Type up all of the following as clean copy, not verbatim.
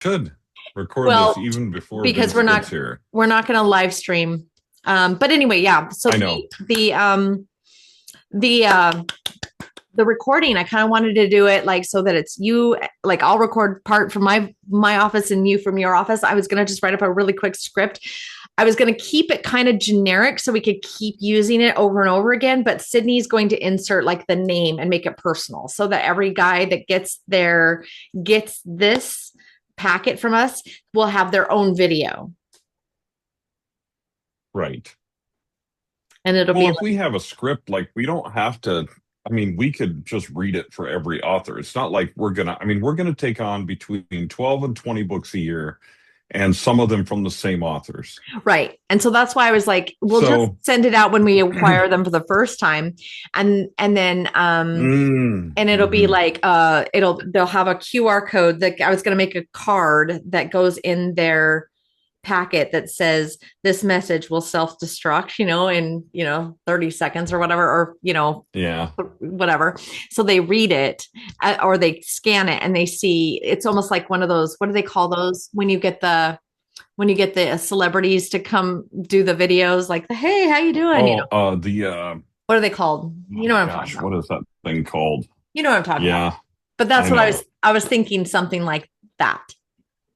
should record this Well, even before because Vince gets here. we're not going to live stream. But anyway, yeah. So I know. the the recording, I kind of wanted to do it like so that it's you, like I'll record part from my office and you from your office. I was going to just write up a really quick script. I was going to keep it kind of generic so we could keep using it over and over again, but Sydney's going to insert like the name and make it personal so that every guy that gets this packet from us will have their own video. Right. And it'll be Well, if like, we have a script, like we don't have to, I mean, we could just read it for every author. It's not like we're gonna take on between 12 and 20 books a year, and some of them from the same authors. right. And so that's why I was like, we'll just So, send it out when we acquire them for the first time. And then and it'll be mhm. like they'll have a QR code that I was going to make a card that goes in their packet that says this message will self-destruct, in 30 seconds or whatever, or Yeah. whatever. So they read it, or they scan it and they see. It's almost like one of those, what do they call those when you get the celebrities to come do the videos, like the hey, how you doing, Oh, what are they called? You oh know what I'm talking gosh, about. what is that thing called? You know what I'm talking about. Yeah, But that's I what know. I was thinking, something like that.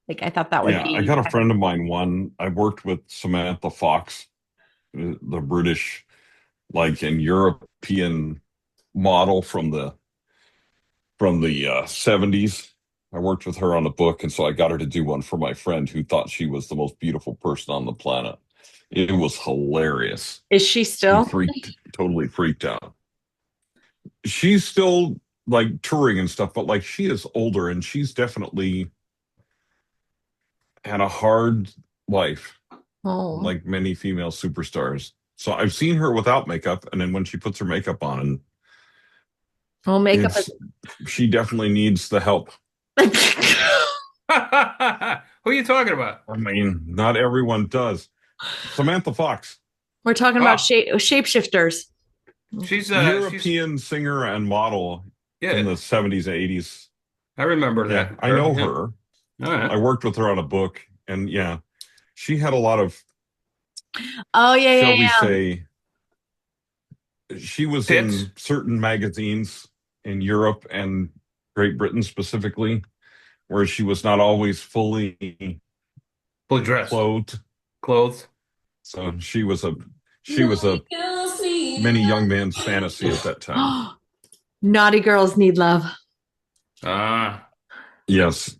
Like I thought that would Yeah, I be got a friend of mine one. I worked with Samantha Fox, the British, like an European model from the 70s. I worked with her on a book, and so I got her to do one for my friend who thought she was the most beautiful person on the planet. It was hilarious. is she He still? totally freaked out. She's still like touring and stuff, but like she is older and she's definitely had a hard life, Oh, like many female superstars. So I've seen her without makeup, and then when she puts her makeup on, and well, makeup it's she definitely needs the help. is Who are you talking about? I mean, not everyone does. Samantha Fox, we're talking about Oh, shapeshifters. she's European singer and model in yeah, the 70s and 80s. I remember Yeah, that. I know Yeah. her. All right. I worked with her on a book, and yeah, she had a lot of, Oh yeah, shall yeah, we yeah. say, she was Tits, in certain magazines in Europe and Great Britain specifically, where she was not always fully fully dressed, clothed. clothed. So she was a many young man's fantasy at that time. Naughty girls need love. Ah, Yes.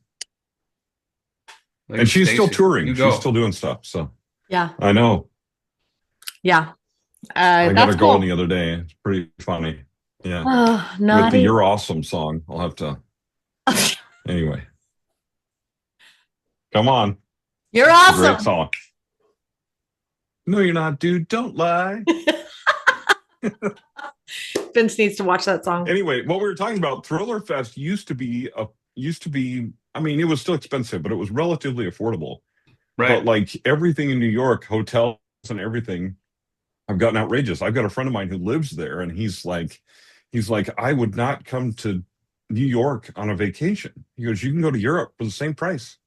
look And at she's still Stacey. touring. You She's go. still doing stuff. So Yeah, I know. yeah. I got That's her going cool. the other day. It's pretty funny. Yeah. Oh, With the naughty. You're Awesome song. I'll have to anyway. Come on. You're It's a great awesome. song. No, you're not, dude. Don't lie. Vince needs to watch that song. Anyway, what we were talking about, Thriller Fest used to be, I mean, it was still expensive, but it was relatively affordable. Right. But like everything in New York, hotels and everything have gotten outrageous. I've got a friend of mine who lives there, and he's like, I would not come to New York on a vacation. He goes, you can go to Europe for the same price.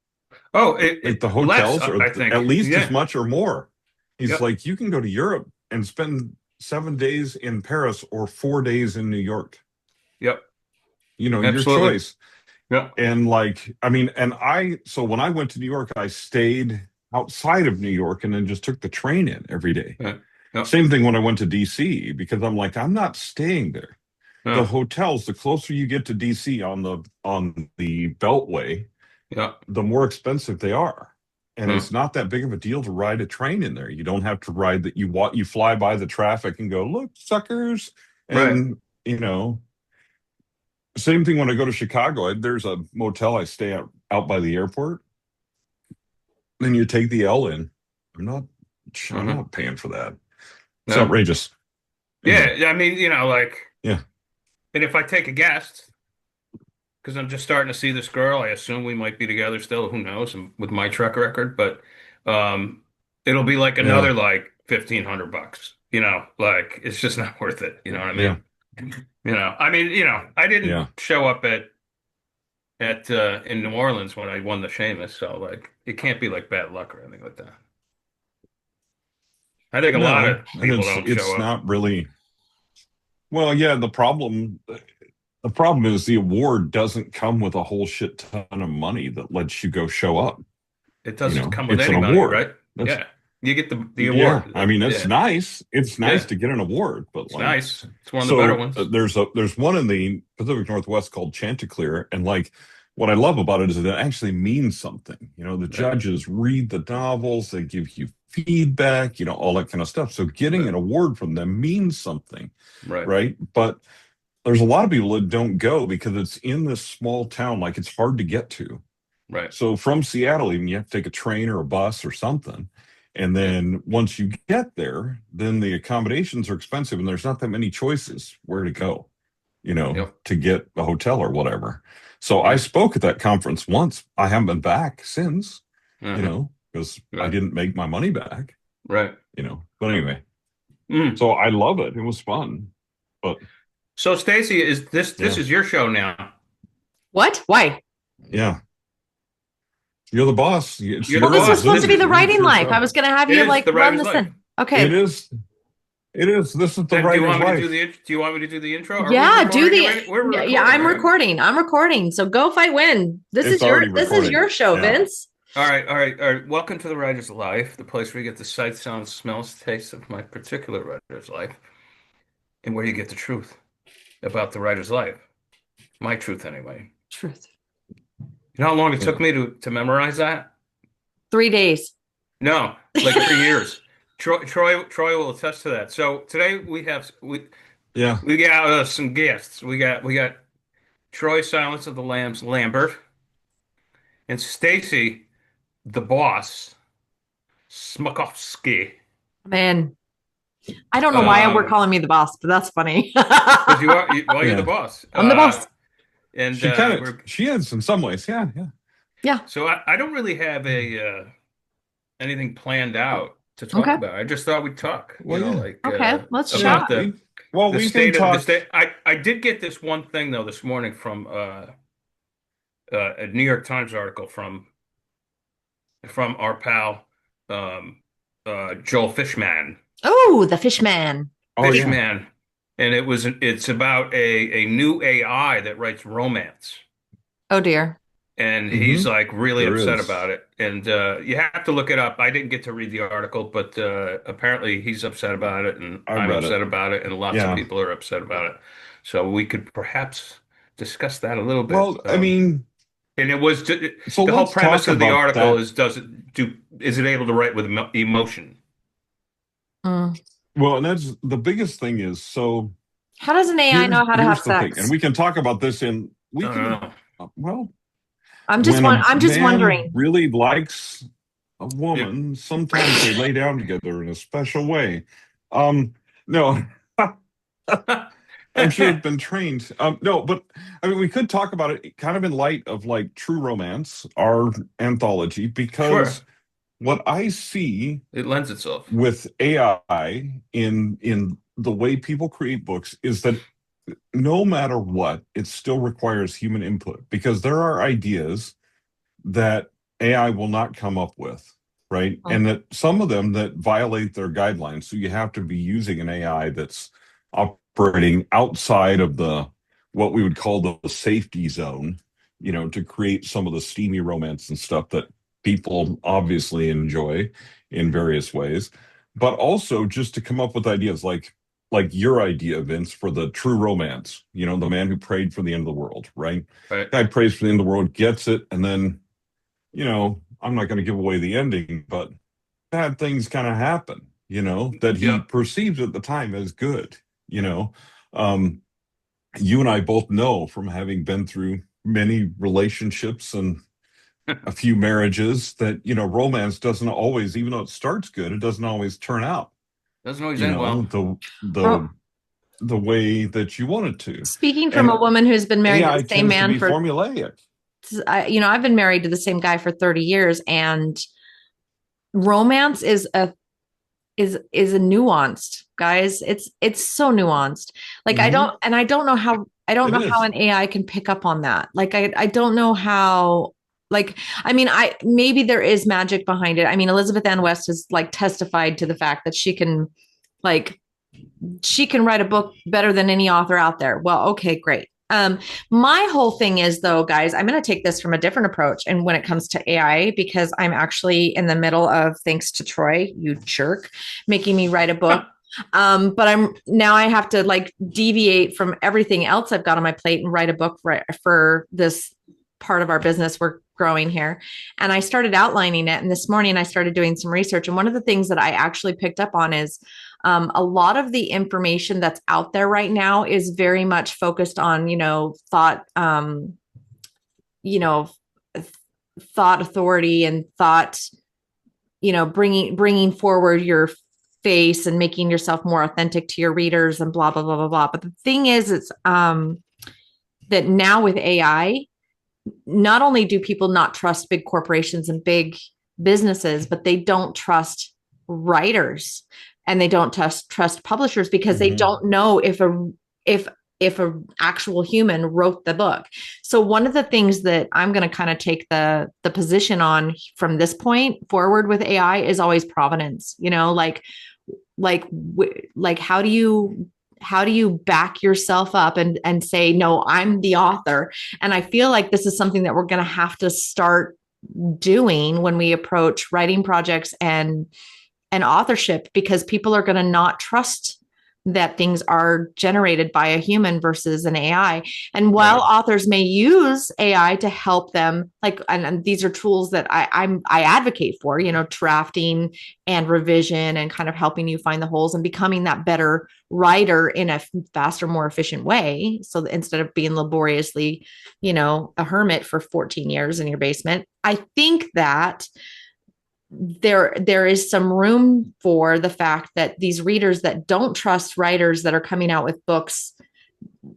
Oh, Like the less, hotels are I at think. least as Yeah. much or more. He's Yep. like, you can go to Europe and spend 7 days in Paris or 4 days in New York. Yep. Your Absolutely. choice. Yep. And like, I mean, so when I went to New York, I stayed outside of New York and then just took the train in every day. Yeah. Yep. Same thing when I went to DC because I'm like, I'm not staying there. The Yeah. hotels, the closer you get to DC on the Beltway, Yep. the more expensive they are. And Yeah. it's not that big of a deal to ride a train in there. You don't have to ride that you fly by the traffic and go, look, suckers. Right. And you know, same thing when I go to Chicago. There's a motel I stay at out by the airport. Then you take the L in. I'm not I'm Uh-huh. not paying for that. It's Yeah. outrageous. Anyway, Yeah. I mean, like, yeah. and if I take a guest, because I'm just starting to see this girl, I assume we might be together still. Who knows? And with my track record, but um, it'll be like Yeah. another like $1,500. Like it's just not worth it. You know what I Yeah. mean? I mean, I didn't Yeah. show up at at in New Orleans when I won the Sheamus. So like, it can't be like bad luck or anything like that. I think a lot No, of and people don't show it's up. not really. Well, yeah, the problem is the award doesn't come with a whole shit ton of money that lets you go show up. It doesn't come with It's an any money, award. right? That's Yeah, you get the Yeah. award. I mean, it's Yeah, nice. It's nice yeah, to get an award, but it's like, nice. It's one of the better so ones. there's one in the Pacific Northwest called Chanticleer, and like, what I love about it is that it actually means something. The Right, judges read the novels, they give you feedback, all that kind of stuff. So getting right, an award from them means something, right, right? But there's a lot of people that don't go because it's in this small town, like it's hard to get to. right. So from Seattle, even you have to take a train or a bus or something. And Yeah, then once you get there, then the accommodations are expensive and there's not that many choices where to go, yep, to get a hotel or whatever. So I yeah, spoke at that conference once. I haven't been back since, uh-huh, because I right, didn't make my money back, right. But anyway, Mm. so I love it. It was fun. But So Stacey, is this yeah, is your show now? What? Why? yeah. You're the boss. You're Well, the this is boss. supposed to be the It's writing your life. I show. was going to have It you is like the run writer's this life. in. It Okay. is. It is. This is the Then do you writer's want me to do life. the do you want me to do the intro? Are we Yeah, do recording the already? We're yeah, recording, I'm right? recording. I'm recording. So go fight win. It's already This is recording. your show, Yeah. Vince. All right, all right, all right. Welcome to the writer's life, the place where you get the sight, sounds, smells, tastes of my particular writer's life, and where you get the truth about the writer's life. My truth, anyway. Truth. You know how long it took Yeah. me to memorize that? 3 days. No, like 3 years. Troy will attest to that. So today Yeah. we got some guests. We got Troy Silence of the Lambs Lambert and Stacey the boss Smekofske. Man, I don't know why we're Um, calling me the boss, but that's funny. because you're the Yeah. boss. I'm the boss. And we're She is in some ways. Yeah. Yeah. Yeah. so I don't really have a anything planned out to talk Okay. about. I just thought we'd talk, Well, yeah. like Okay. Let's about chat. Yeah. Well, the we can state of the talk. state. I did get this one thing though this morning from a New York Times article from our pal um, Joel Fishman. Oh, the fish man. Oh, yeah. Fishman, and it's about a new AI that writes romance. Oh dear. And he's Hmm. like really There upset is. about it. And you have to look it up. I didn't get to read the article, but apparently he's upset about it, and I I'm read it. upset about it, and lots of Yeah. people are upset about it. So we could perhaps discuss that a little bit. Well, I mean, And it was so the whole let's talk premise of the about article that. is is it able to write with emotion? Mm. Well, and that's the biggest thing is, so How does an AI know how to have here's the thing, and sex? we can talk about this we I don't can, know. well, I'm when a just man wondering. really likes a Yeah. woman, sometimes they lay down together in a special way. No, I'm sure it's been trained. No, but I mean, we could talk about it kind of in light of like True Romance, our anthology, Sure, because what I see it lends itself. with AI in the way people create books is that no matter what, it still requires human input because there are ideas that AI will not come up with, right? Oh. And that some of them that violate their guidelines. So you have to be using an AI that's operating outside of the what we would call the safety zone, to create some of the steamy romance and stuff that people obviously enjoy in various ways, but also just to come up with ideas like your idea, Vince, for the true romance, the man who prayed for the end of the world, right? Right. Guy prays for the end of the world, gets it, and then, I'm not going to give away the ending, but bad things kind of happen, that he Yeah. perceives at the time as good, you know. Um, you and I both know from having been through many relationships and a few marriages that, romance doesn't always, even though it starts good, it doesn't always turn out, Doesn't always end well. the the way that you want it to. Speaking from a And woman who's been married to AI the same tends to man be for, formulaic. I've been married to the same guy for 30 years, and romance is a nuanced guys. It's so nuanced. Like I don't know how an AI can pick up on that. Like I don't know how. Like, I mean, maybe there is magic behind it. I mean, Elizabeth Ann West has like testified to the fact that like she can write a book better than any author out there. Well, okay, great. My whole thing is though, guys, I'm going to take this from a different approach. And when it comes to AI, because I'm actually in the middle of, thanks to Troy, you jerk, making me write a book. But I have to like deviate from everything else I've got on my plate and write a book for this part of our business we're growing here. And I started outlining it. And this morning I started doing some research. And one of the things that I actually picked up on is a lot of the information that's out there right now is very much focused on, thought, thought authority and thought, bringing forward your face and making yourself more authentic to your readers and blah, blah, blah, blah, blah. But the thing is, it's that now with AI, not only do people not trust big corporations and big businesses, but they don't trust writers and they don't trust publishers because they don't know if a actual human wrote the book. So one of the things that I'm going to kind of take the position on from this point forward with AI is always provenance, like how do you back yourself up and say, no, I'm the author. And I feel like this is something that we're going to have to start doing when we approach writing projects and authorship, because people are going to not trust that things are generated by a human versus an AI. And while authors may use AI to help them, like, and these are tools that I advocate for, drafting and revision and kind of helping you find the holes and becoming that better writer in a faster, more efficient way. So that instead of being laboriously, a hermit for 14 years in your basement, I think that there is some room for the fact that these readers that don't trust writers that are coming out with books,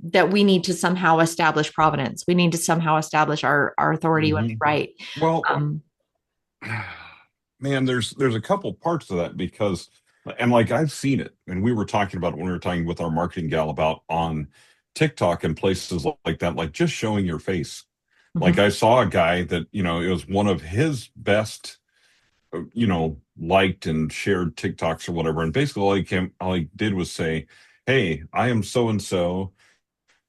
that we need to somehow establish provenance. We need to somehow establish our authority when we write. Well, man, there's a couple parts to that because, and like I've seen it, and we were talking about it when we were talking with our marketing gal about on TikTok and places like that, like just showing your face. Like I saw a guy that, it was one of his best liked and shared TikToks or whatever. And basically all he did was say, hey, I am so-and-so.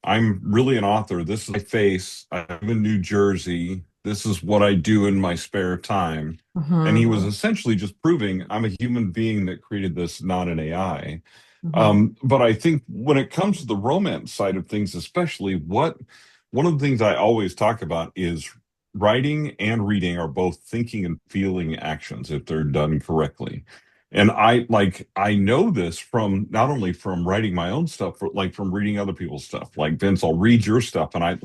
I'm really an author. This is my face. I'm in New Jersey. This is what I do in my spare time. And he was essentially just proving I'm a human being that created this, not an AI. But I think when it comes to the romance side of things, especially one of the things I always talk about is writing and reading are both thinking and feeling actions if they're done correctly. And I know this from not only from writing my own stuff, but like from reading other people's stuff. Like Vince, I'll read your stuff and I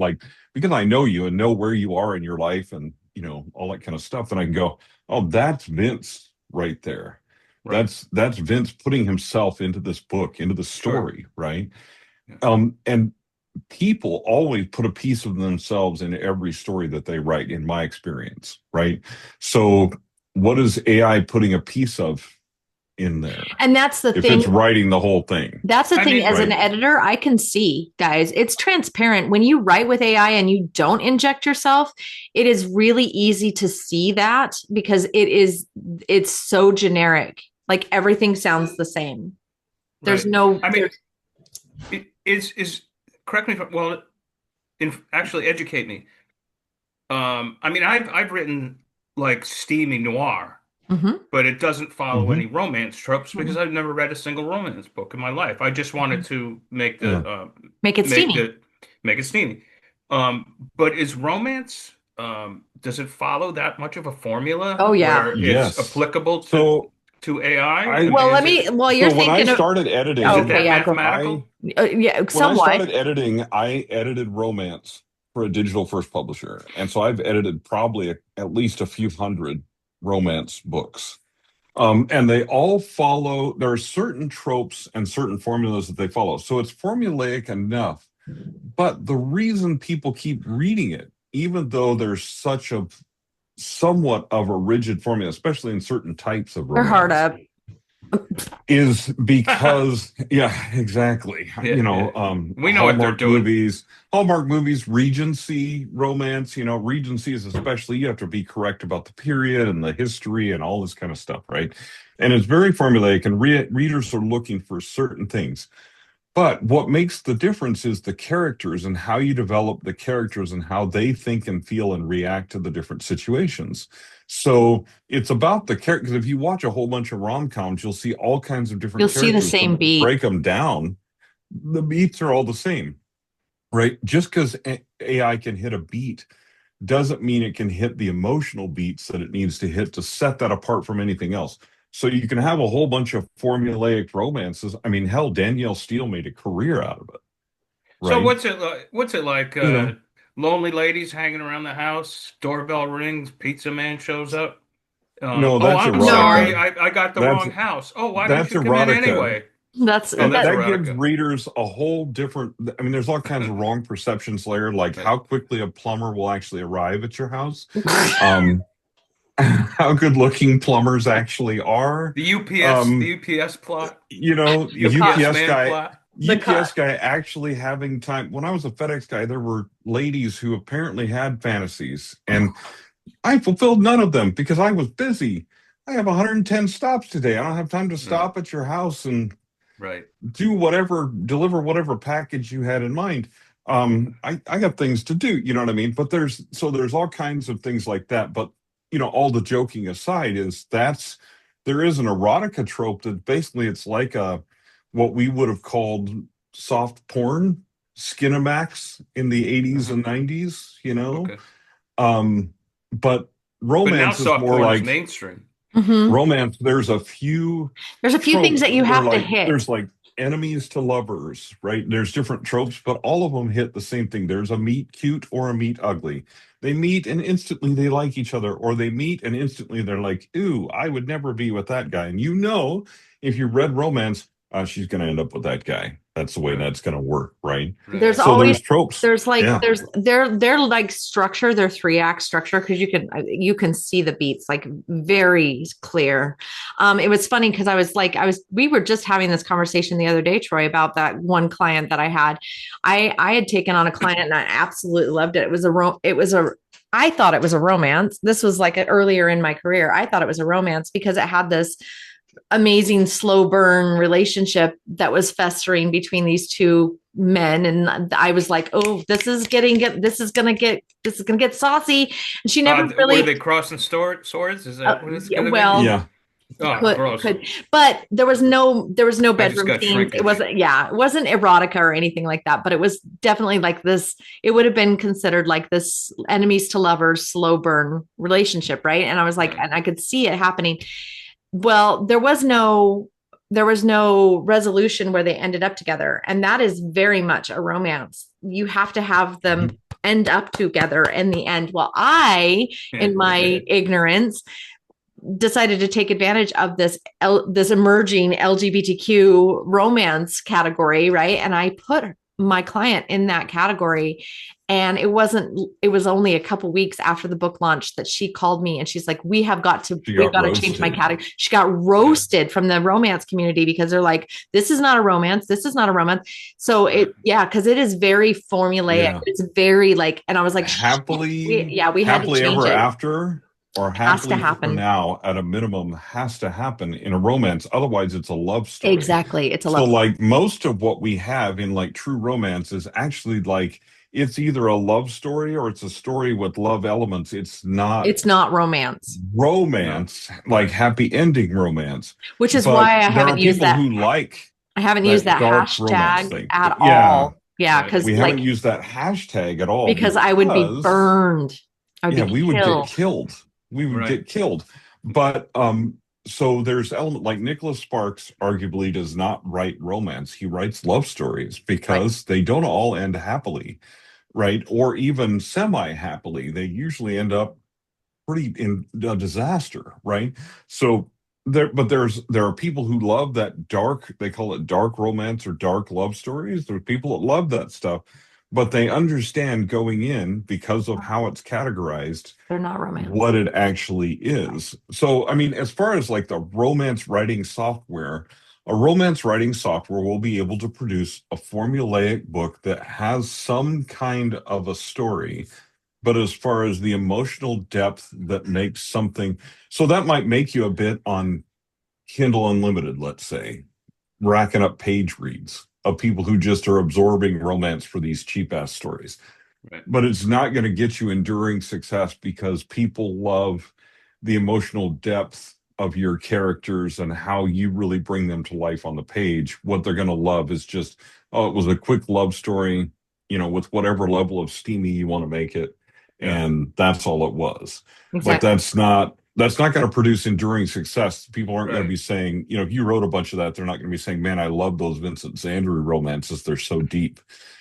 because I know you and know where you are in your life and all that kind of stuff. And I can go, oh, that's Vince right there. Right. That's Vince putting himself into this book, into the story, right? Yeah. And people always put a piece of themselves in every story that they write, in my experience, right? So what is AI putting a piece of in there? And that's the thing. If it's writing the whole thing. That's the thing. As an editor, I can see, guys, it's transparent. When you write with AI and you don't inject yourself, it is really easy to see that because it's so generic. Like everything sounds the same. There's no. I mean, it is. Correct me if actually educate me. I mean, I've written like steamy noir, but it doesn't follow any romance tropes because I've never read a single romance book in my life. I just wanted to make make it steamy. Make it steamy. But is romance? Does it follow that much of a formula? Oh yeah, where it's applicable to AI? You're when thinking I started editing, mathematical? Somewhat. When I started editing, I edited romance for a digital first publisher. And so I've edited probably at least a few hundred romance books. And they all follow, there are certain tropes and certain formulas that they follow. So it's formulaic enough. But the reason people keep reading it, even though there's such a somewhat of a rigid formula, especially in certain types of romance. They're hard up. is because yeah, exactly. Yeah, You know, we know what they're doing. Hallmark movies, Regency romance, you know, Regency is especially you have to be correct about the period and the history and all this kind of stuff, right? And it's very formulaic and readers are looking for certain things. But what makes the difference is the characters and how you develop the characters and how they think and feel and react to the different situations. So it's about the characters. If you watch a whole bunch of rom-coms, you'll see all kinds of You'll different see the characters, but same beat. break them down, the beats are all the same, right? Just because AI can hit a beat doesn't mean it can hit the emotional beats that it needs to hit to set that apart from anything else. So you can have a whole bunch of formulaic romances. I mean, hell, Danielle Steele made a career out of it, So right? what's it like? You know, Lonely ladies hanging around the house, doorbell rings, pizza man shows up. no, Oh, that's I'm sorry, No, erotica. I got the That's wrong house. Oh, why don't that's you come in erotica. anyway? that's Oh, And that's that. that gives erotica. readers a whole different, I mean, there's all kinds of wrong perceptions layer, like Right. how quickly a plumber will actually arrive at your house. Um, how good looking plumbers actually are. The Um, UPS plot, you know, the The cut, UPS UPS man guy, plot. the cut. UPS guy actually having time. When I was a FedEx guy, there were ladies who apparently had fantasies, and I fulfilled none of them because I was busy. I have 110 stops today. I don't have time to No, stop at your house and right. do whatever, deliver whatever package you had in mind. I got things to do, you know what I mean? But there's all kinds of things like that. But you know, all the joking aside, is there is an erotica trope that basically it's like a what we would have called soft porn, Skinamax in the 80s Uh-huh. and 90s, you know. Okay. Um, but But now romance is soft more porn is like mainstream. Hmm. romance. There's a few There's a few things tropes. that you They're have to like hit. there's like enemies to lovers, right? There's different tropes, but all of them hit the same thing. There's a meet cute or a meet ugly. They meet and instantly they like each other, or they meet and instantly they're like, "Ooh, I would never be with that guy." And you know, if you read romance, she's going to end up with that guy. That's the way Right. that's going to work, right? Right. There's So always there's tropes. there's like Yeah. there's they're like structure, their three-act structure, because you can see the beats like very clear. It was funny because we were just having this conversation the other day, Troy, about that one client that I had. I had taken on a client and I absolutely loved it. I thought it was a romance. This was like earlier in my career. I thought it was a romance because it had this amazing slow burn relationship that was festering between these two men, and I was like, oh, this is gonna get saucy. And she never Were really they crossing swords? Is that what it's yeah, going to be? well, Yeah. Oh, could gross. could but there was no I just bedroom got scenes. It shrinkage. wasn't, yeah, it wasn't erotica or anything like that, but it was definitely like this. It would have been considered like this enemies to lovers slow burn relationship, right? And I was like, Right. and I could see it happening. Well, there was no resolution where they ended up together, and that is very much a romance. You have to have them Mhm. end up together in the end. Well, I, in my ignorance, decided to take advantage of this emerging LGBTQ romance category, right? And I put my client in that category. And it was only a couple weeks after the book launch that she called me and she's like, She we've got got to change my roasted. category. She got Yeah. roasted from the romance community because they're like, this is not a romance. This is not a romance. So Right. yeah, because it is very formulaic. Yeah. It's very like, and I was like, Happily, we had to happily change ever it. after, or Has to happily ever happen. now, at a minimum, has to happen in a romance. Otherwise, it's a love story. Exactly. It's a So, love. like most of what we have in like true romance is actually like it's either a love story or it's a story with love elements. It's not It's not romance, No. romance, like Right. happy ending romance. which is But why there are people who like I haven't used that that dark romance hashtag thing. at Yeah, all. Yeah, Right. because we haven't like used that hashtag at all because I would be because burned. I would yeah, be we would get killed. killed. We would Right. get killed. But so there's element like Nicholas Sparks arguably does not write romance. He writes love stories Right. because they don't all end happily, right? Or even semi-happily. They usually end up pretty in a disaster, right? So there are people who love that dark, they call it dark romance or dark love stories. There are people that love that stuff, but they understand going in because of how it's categorized They're not romance. what it actually is. So I mean, as far as like the romance writing software, A romance writing software will be able to produce a formulaic book that has some kind of a story, but as far as the emotional depth that makes something, so that might make you a bit on Kindle Unlimited, let's say, racking up page reads of people who just are absorbing romance for these cheap ass stories. Right. But it's not going to get you enduring success because people love the emotional depth of your characters and how you really bring them to life on the page. What they're going to love is just, oh, it was a quick love story, with whatever level of steamy you want to make it. Yeah. And that's all it was. But Exactly. that's not going to produce enduring success. People aren't going to Right. be saying, if you wrote a bunch of that, they're not going to be saying, man, I love those Vincent Zandri romances. They're so deep.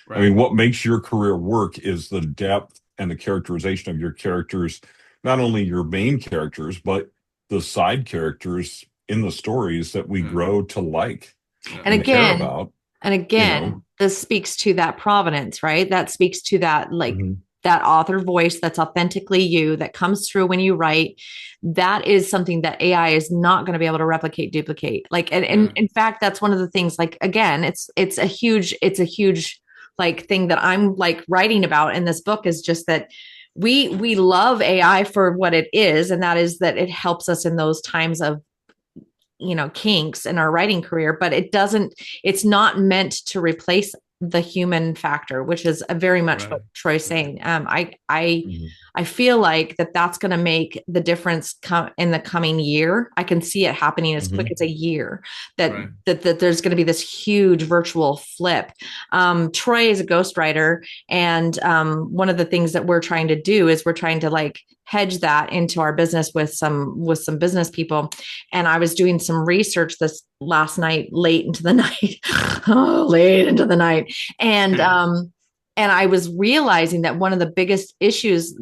I mean, Right. what makes your career work is the depth and the characterization of your characters, not only your main characters, but the side characters in the stories that we Yeah. grow to like Yeah. and care about. And again, this speaks to that provenance, right? That speaks to that, like, Mhm. that author voice that's authentically you, that comes through when you write. That is something that AI is not going to be able to replicate, duplicate. Like, and in fact, that's one of the things, like, again, it's a huge like thing that I'm like writing about in this book, is just that we love AI for what it is, and that is that it helps us in those times of kinks in our writing career, but it's not meant to replace the human factor, which is very much Right. what Troy's saying. Mhm. I feel like that's going to make the difference in the coming year. I can see it happening as quick as a year, Right. that there's going to be this huge virtual flip. Troy is a ghostwriter, and one of the things that we're trying to do is we're trying to like hedge that into our business with some business people. And I was doing some research this last night, late into the night, late into the night. And I was realizing that one of the biggest issues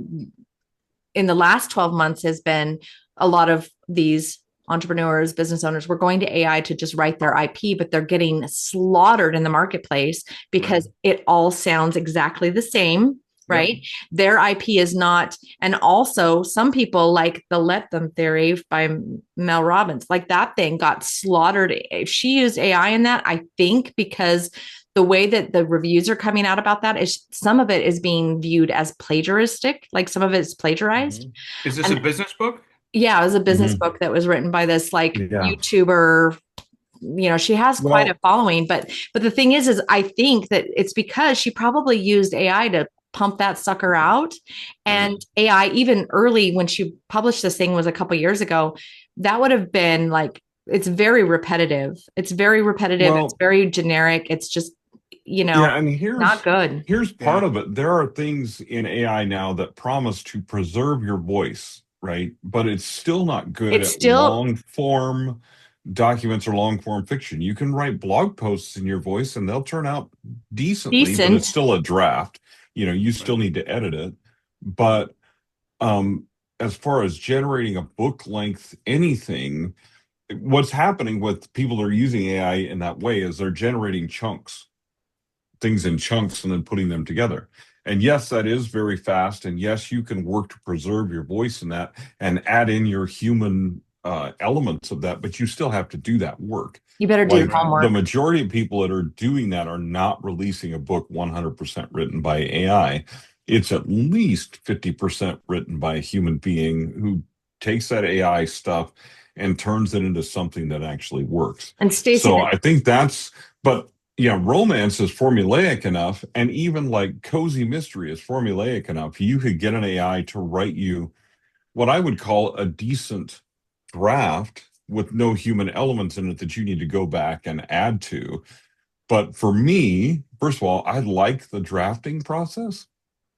in the last 12 months has been a lot of these entrepreneurs, business owners, were going to AI to just write their IP, but they're getting slaughtered in the marketplace because it all sounds exactly the same. Right. Yep. Their IP is not. And also some people like the Let Them theory by Mel Robbins, like that thing got slaughtered. If she used AI in that, I think because the way that the reviews are coming out about that is some of it is being viewed as plagiaristic, like some of it is plagiarized. Mm-hmm. Is this a business book? Yeah, it was a business book that was written by this YouTuber. She has quite a following, but the thing is I think that it's because she probably used AI to pump that sucker out. And AI, even early when she published this thing, was a couple years ago, that would have been like, it's very repetitive. It's very generic. It's just, Yeah, and not good. Here's part of it. There are things in AI now that promise to preserve your voice, right? But it's still not good at long form documents or long form fiction. You can write blog posts in your voice and they'll turn out decently, but it's still a draft. You still need to edit it. But as far as generating a book length anything, what's happening with people that are using AI in that way is they're generating things in chunks and then putting them together. And yes, that is very fast. And yes, you can work to preserve your voice in that and add in your human elements of that, but you still have to do that work. You better do the homework. The majority of people that are doing that are not releasing a book 100% written by AI. It's at least 50% written by a human being who takes that AI stuff and turns it into something that actually works. And Stacey, so I think but romance is formulaic enough, and even like cozy mystery is formulaic enough. You could get an AI to write you what I would call a decent draft with no human elements in it that you need to go back and add to. But for me, first of all, I like the drafting process.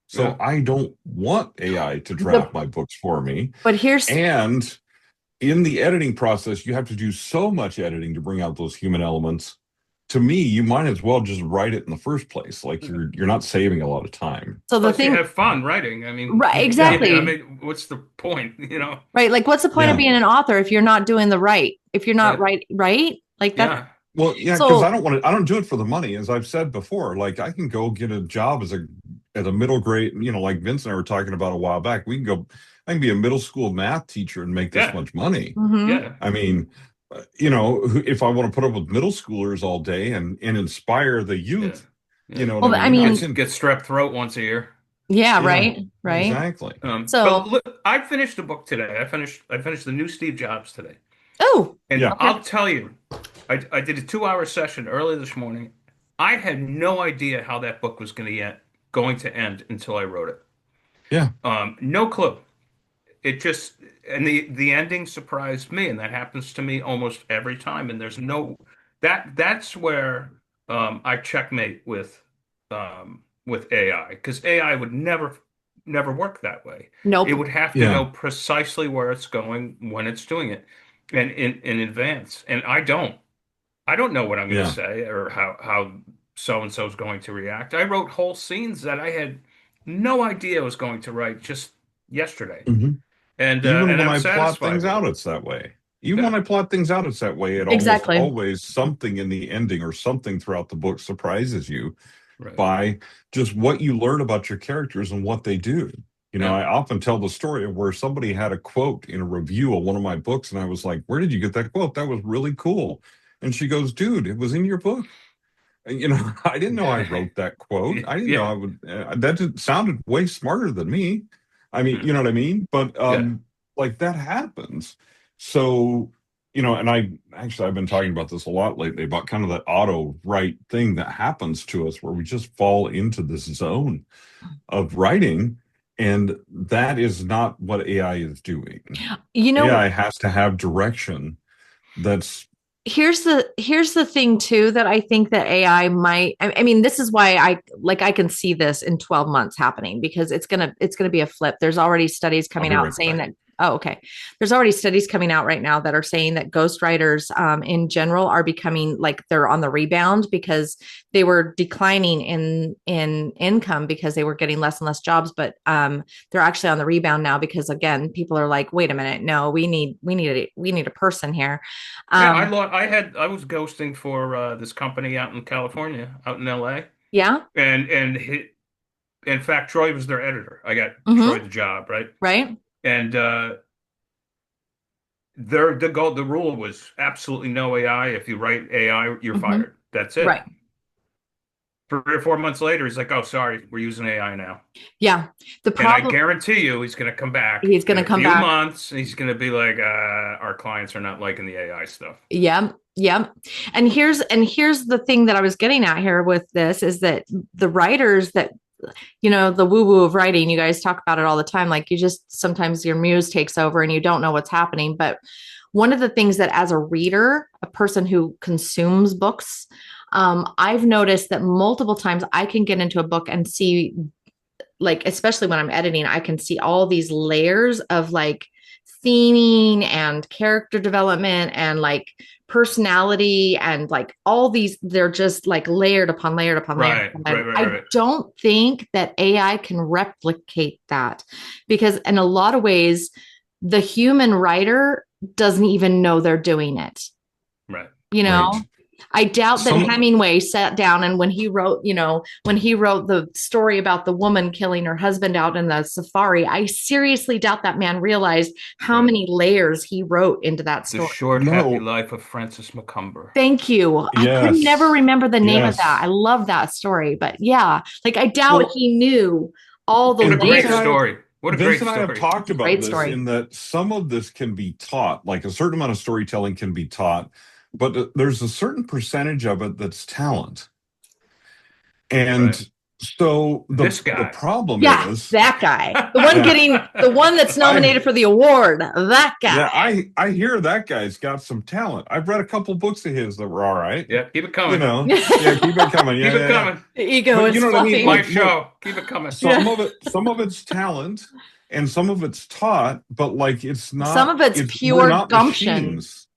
So I don't want AI to draft my books for me. And in the editing process, you have to do so much editing to bring out those human elements. To me, you might as well just write it in the first place. Like you're not saving a lot of time. So the thing, you have fun writing. I mean, right, exactly. I mean, what's the point? Right? Like, what's the point of being an author if you're not doing if you're not right? Like that. Yeah. Well, yeah, because I don't do it for the money, as I've said before. Like I can go get a job as a middle grade, like Vince and I were talking about a while back. I can be a middle school math teacher and make this much money. Mm-hmm. I mean, if I want to put up with middle schoolers all day and inspire the youth, Yeah. you know what Well, I I mean? mean, Get strep throat once a year. yeah, Yeah, right. exactly. But So, look, I finished a book today. I finished the new Steve Jobs today, oh, and Yeah. okay. I'll tell you, I did a 2-hour session early this morning. I had no idea how that book was going to end until I wrote it. Yeah. No clue. It just and the ending surprised me, and that happens to me almost every time. And there's no that's where I checkmate with AI, because AI would never work that way. It Nope. would have to Yeah. know precisely where it's going when it's doing it, and in advance. And I don't know what I'm going to Yeah. say or how so and so is going to react. I wrote whole scenes that I had no idea I was going to write just yesterday, hmm Even and when I'm I plot satisfied things with out, it. it's that way. Even when Yeah, I plot things out, it's that way. It almost Exactly. always something in the ending or something throughout the book surprises you right. by just what you learn about your characters and what they do. Yeah, I often tell the story of where somebody had a quote in a review of one of my books, and I was like, "Where did you get that quote? That was really cool." And she goes, "Dude, it was in your book." And, I didn't know I wrote that quote. I didn't know yeah, I would. Sounded way smarter than me. I mean, yeah, you know what I mean? But yeah. like that happens. So, and I've been talking about this a lot lately about kind of that auto write thing that happens to us where we just fall into this zone of writing. And that is not what AI is doing. You know, AI has to have direction that's, here's the thing too that I think that AI might. I mean, this is why I can see this in 12 months happening, because it's gonna be a flip. There's already studies I'll coming be out right saying back. that. Oh, okay. There's already studies coming out right now that are saying that ghostwriters in general are becoming, like, they're on the rebound, because they were declining in income because they were getting less and less jobs, but they're actually on the rebound now because, again, people are like, wait a minute, no, we need a person here. Yeah, Um, I was ghosting for this company out in California, out in LA, yeah. and in fact, Troy was their editor. I got Troy Mm-hmm. the job, right? Right. And the rule was absolutely no AI. If you write AI, you're Mm-hmm. fired. That's it. Right. 3 or 4 months later, he's like, "Oh, sorry, we're using AI now." Yeah. The And I problem, guarantee you, he's going to come back he's going in to a come few back. months, and he's going to be like, "Our clients are not liking the AI stuff." Yeah. Yeah. And here's the thing that I was getting at here with this is that the writers that, the woo woo of writing, you guys talk about it all the time. Like, you just, sometimes your muse takes over and you don't know what's happening. But one of the things that, as a reader, a person who consumes books, I've noticed that multiple times I can get into a book and see, like, especially when I'm editing, I can see all these layers of, like, theming and character development and, like, personality, and, like, all these, they're just like layered upon layered upon layered Right, upon right, layered. right, I right. don't think that AI can replicate that, because in a lot of ways, the human writer doesn't even know they're doing it. Right. You right. know, I doubt that Some, Hemingway sat down and when he wrote the story about the woman killing her husband out in the safari, I seriously doubt that man realized how Right. many layers he wrote into that The story. Short Happy no, Life of Francis McCumber. Thank you. I could never yes, remember the name of that. I yes. love that story, but yeah, like, I doubt Well, he knew all the What a and great layers. story. What a Vince great and I have story. talked about Great this story. in that some of this can be taught, like a certain amount of storytelling can be taught, but there's a certain percentage of it that's talent. Right. And so This the guy. problem Yeah, is, that guy. The one that's I nominated for the award. That yeah, guy. I hear that guy's got some talent. I've read a couple books of his that were all right. Yeah, keep it coming. Yeah, keep it coming. Keep Yeah, it yeah, yeah. coming. The ego But you is know what I mean? fluffy. My Like, look, show. Keep it coming. Yeah. some of it's talent and some of it's taught, but like Some of it's we're pure not gumption. machines.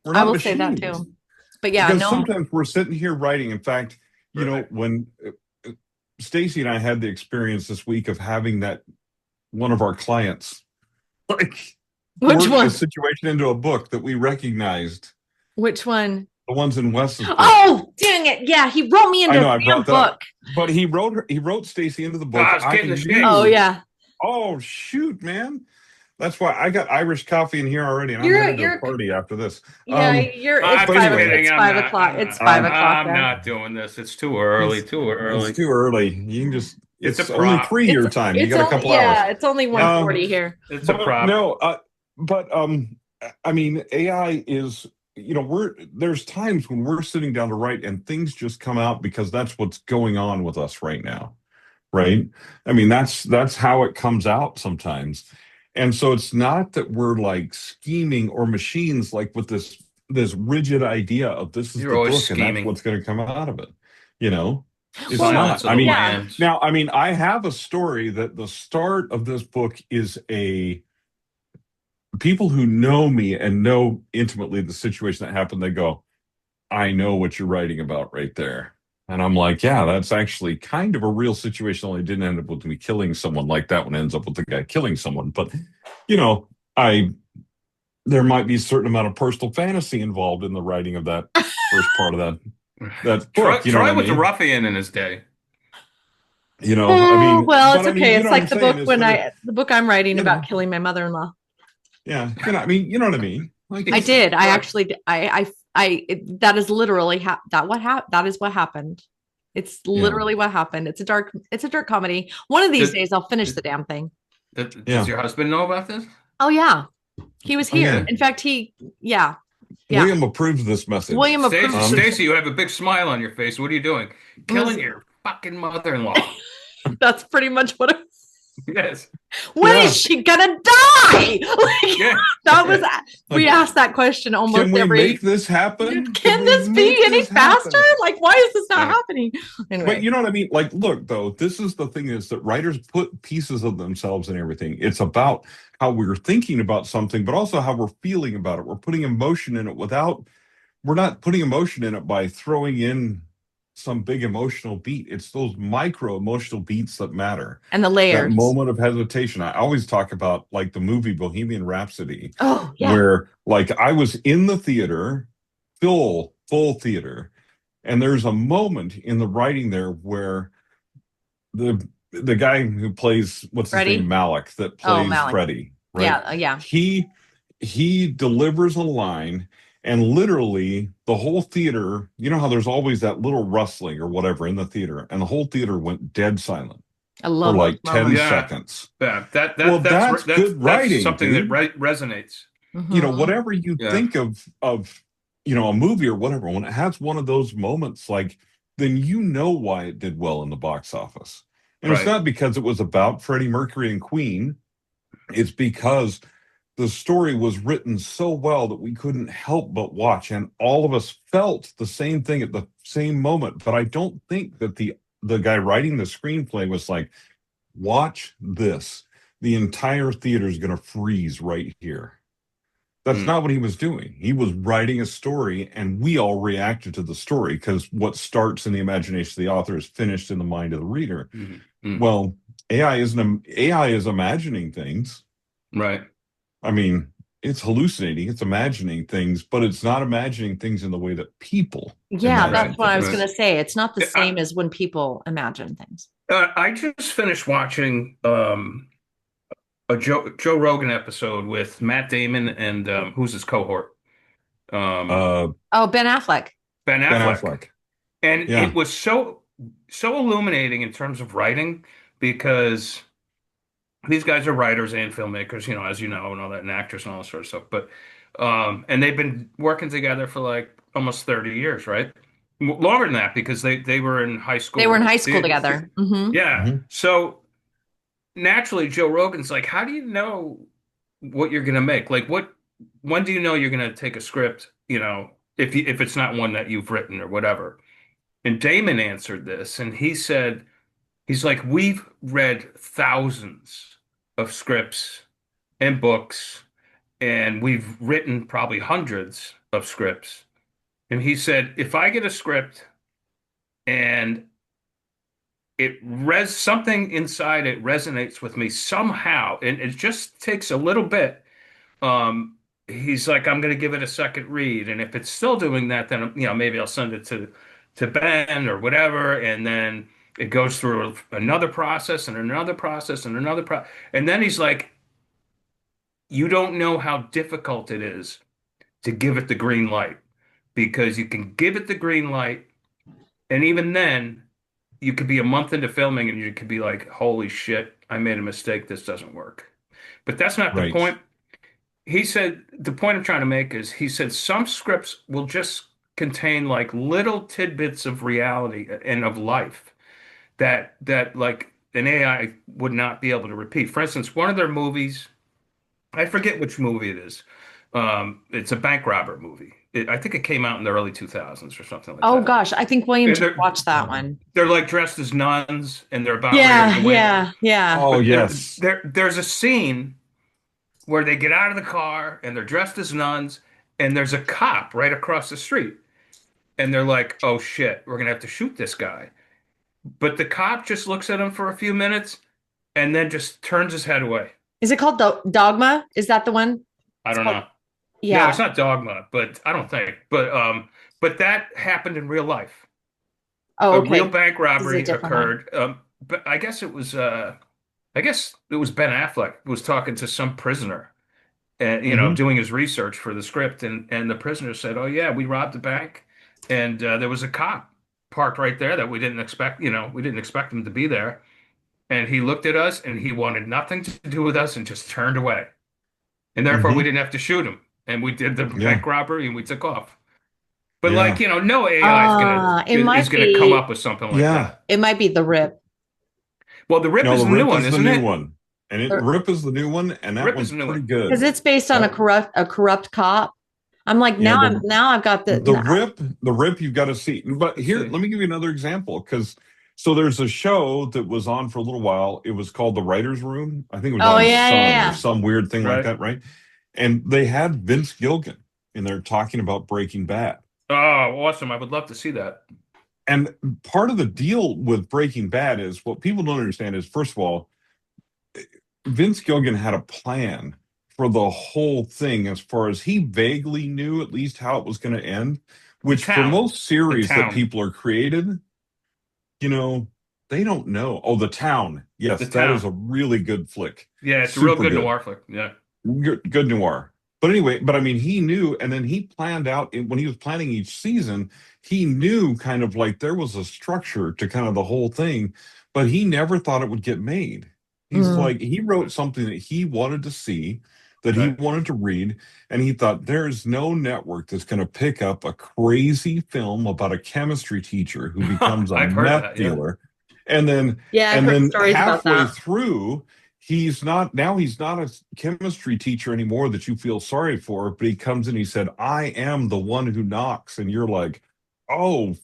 We're I not will say that machines. too. But yeah, Because no. sometimes we're sitting here writing. In fact, Right. when Stacey and I had the experience this week of having that one of our clients like Which work a one? situation into a book that we recognized, Which one? the ones in Wes's book. Oh, dang it. Yeah, he wrote me I into know a I damn brought that up, book. but he wrote Stacey into the book. Ah, it's I getting the shakes. Oh, knew. yeah. Oh shoot, man! That's why I got Irish coffee in here already, and I'm You're headed to a you're party after this. yeah, it's I'm But just five anyway, kidding. it's I'm five not. o'clock. I'm It's not. 5 o'clock I'm then. not doing this. It's too early. Too it's early. too early. You can just, It's a it's only prop. 3 your time. You It's got a only couple hours. it's only Yeah, 1:40 here. it's a But prop. no, I mean, AI is, there's times when we're sitting down to write and things just come out because that's what's going on with us right now, right? I mean, that's how it comes out sometimes. And so it's not that we're like scheming or machines like with this rigid idea of this is You're the always book and that's scheming. what's going to come out of it. You know, it's Silence not. of I the mean, Yeah. lambs. now, I mean, I have a story that the start of this book is a people who know me and know intimately the situation that happened, they go, I know what you're writing about right there. And I'm like, yeah, that's actually kind of a real situation. Only didn't end up with me killing someone like that one ends up with the guy killing someone. But, you know, I there might be a certain amount of personal fantasy involved in the writing of that first part of that Troy, book. You know what Troy I was a mean? ruffian in his day. I Oh, mean, well, but it's I mean, okay. you It's know what I'm like the saying book is there, the book I'm writing you about know, killing my mother-in-law. yeah, I mean, you know what I mean? Like I it's did. I Right. actually that is literally that is what happened. It's yeah, literally what happened. It's a dark comedy. One of these Did, days I'll finish the damn thing. does yeah, your husband know about this? Oh yeah. He was oh here. yeah. Okay. In fact, yeah. Yeah. William approves this message. William approves this. Stacey, you have a big smile on your face. What are you doing? Killing your fucking mother-in-law. That's pretty much what Yes. when is Yeah, she gonna die? Like Yeah. that was we like, asked that question almost can we every make this happen? Can can we this be make any this faster? happen? Like, why is this not Yeah. happening? But Anyway. you know what I mean? Like, look, though, this is the thing is that writers put pieces of themselves in everything. It's about how we're thinking about something, but also how we're feeling about it. We're putting emotion in it we're not putting emotion in it by throwing in some big emotional beat. It's those micro emotional beats that matter. And the That layers. moment of hesitation. I always talk about like the movie Bohemian Rhapsody, Oh, yeah. where like I was in the theater, full theater, and there's a moment in the writing there where the guy who plays what's his name Ready? Malik that Oh, plays Malik. Freddie, right? Yeah, yeah. He delivers a line, and literally the whole theater, you know how there's always that little rustling or whatever in the theater, and the whole theater went dead silent I for love those like 10 moments. Yeah. seconds. Yeah. Well, that's good That's writing, something that dude. resonates. Hmm. Whatever you Yeah. think of a movie or whatever, when it has one of those moments, like, then you know why it did well in the box office. And it's Right. not because it was about Freddie Mercury and Queen. It's because the story was written so well that we couldn't help but watch, and all of us felt the same thing at the same moment. But I don't think that the guy writing the screenplay was like, watch this. The entire theater is going to freeze right here. That's Mm. not what he was doing. He was writing a story, and we all reacted to the story because what starts in the imagination of the author is finished in the mind of the reader. Mm. Mm. Well, AI is imagining things. Right. I mean, it's hallucinating, it's imagining things, but it's not imagining things in the way that people Yeah, imagine that's what I was things. going to say. It's not the I, same as when people imagine things. I just finished watching a Joe Rogan episode with Matt Damon and who's his cohort? Um, Uh, Oh, Ben Affleck. Ben Ben Affleck. Affleck. And Yeah. it was so illuminating in terms of writing because these guys are writers and filmmakers, as you know, and all that, and actors and all that sort of stuff. But and they've been working together for like almost 30 years, right? Longer than that because they were in high They were in school. high school together. Hmm. Yeah. Mhm. So naturally, Joe Rogan's like, how do you know what you're gonna make? Like, when do you know you're gonna take a script, if it's not one that you've written or whatever? And Damon answered this, and he said, he's like, we've read thousands of scripts and books, and we've written probably hundreds of scripts. And he said, if I get a script and something inside it resonates with me somehow, and it just takes a little bit. He's like, I'm going to give it a second read, and if it's still doing that, then maybe I'll send it to Ben or whatever, and then it goes through another process and another process and another process, and then he's like, you don't know how difficult it is to give it the green light, because you can give it the green light, and even then, you could be a month into filming and you could be like, holy shit, I made a mistake. This doesn't work. But that's not the Right. point. He said, the point I'm trying to make is, he said some scripts will just contain like little tidbits of reality and of life that like an AI would not be able to repeat. For instance, one of their movies, I forget which movie it is. It's a bank robber movie. I think it came out in the early 2000s or something like Oh that. gosh, I think William And just watched that one. they're like dressed as nuns and they're about ready to Yeah, go in. yeah. Oh, But yes. there's a scene where they get out of the car and they're dressed as nuns, and there's a cop right across the street. And they're like, oh shit, we're gonna have to shoot this guy. But the cop just looks at him for a few minutes and then just turns his head away. Is it called Dogma? Is that the one? I It's don't called, know. No, yeah. it's not Dogma, but I don't think. But that happened in real life. Oh, A real okay. bank This is a robbery different one. occurred. But I guess it was Ben Affleck who was talking to some prisoner and Hmm. doing his research for the script, and the prisoner said, "Oh yeah, we robbed a bank, and there was a cop parked right there that we didn't expect. We didn't expect him to be there, and he looked at us and he wanted nothing to do with us and just turned away, and therefore we Hmm. didn't have to shoot him, and we did the Yeah. bank robbery and we took off." But like, Yeah. no AI It is might gonna come up be with something like Yeah. that. it might be the Rip. Well, the Rip No, is the the new Rip one, is the isn't new it? one. And The Rip is the new one, and The that Rip is one's the new pretty one. Because good. it's based on That a corrupt cop. I'm like, yeah, now I've got the the Rip you've got to see. But Let's here, see. let me give you another example. Because so there's a show that was on for a little while. It was called The Writer's Room. I think it was oh on yeah, Sun or yeah, some weird thing like Right. that, right? And they had Vince Gilligan, and they're talking about Breaking Bad. Oh, awesome. I would love to see that. And part of the deal with Breaking Bad is what people don't understand is, first of all, Vince Gilligan had a plan for the whole thing as far as he vaguely knew at least how it was going to end, The which for town. most The series that town. people are created, you know, they don't know. Oh, The Town. The Yes, that is town. a really good flick. Yeah, it's a real Super good good. noir flick. Yeah. Good noir. But anyway, but I mean, he knew, and then he planned out when he was planning each season, he knew kind of like there was a structure to kind of the whole thing, but he never thought it would get made. He's Mm. like, he wrote something that he wanted to see, that he Right. wanted to read, and he thought there's no network that's going to pick up a crazy film about a chemistry teacher who becomes a I've heard meth that. Yeah. dealer. And then yeah. I've and heard then stories about halfway that. through he's not a chemistry teacher anymore that you feel sorry for, but he comes in, he said, I am the one who knocks. And you're like, oh,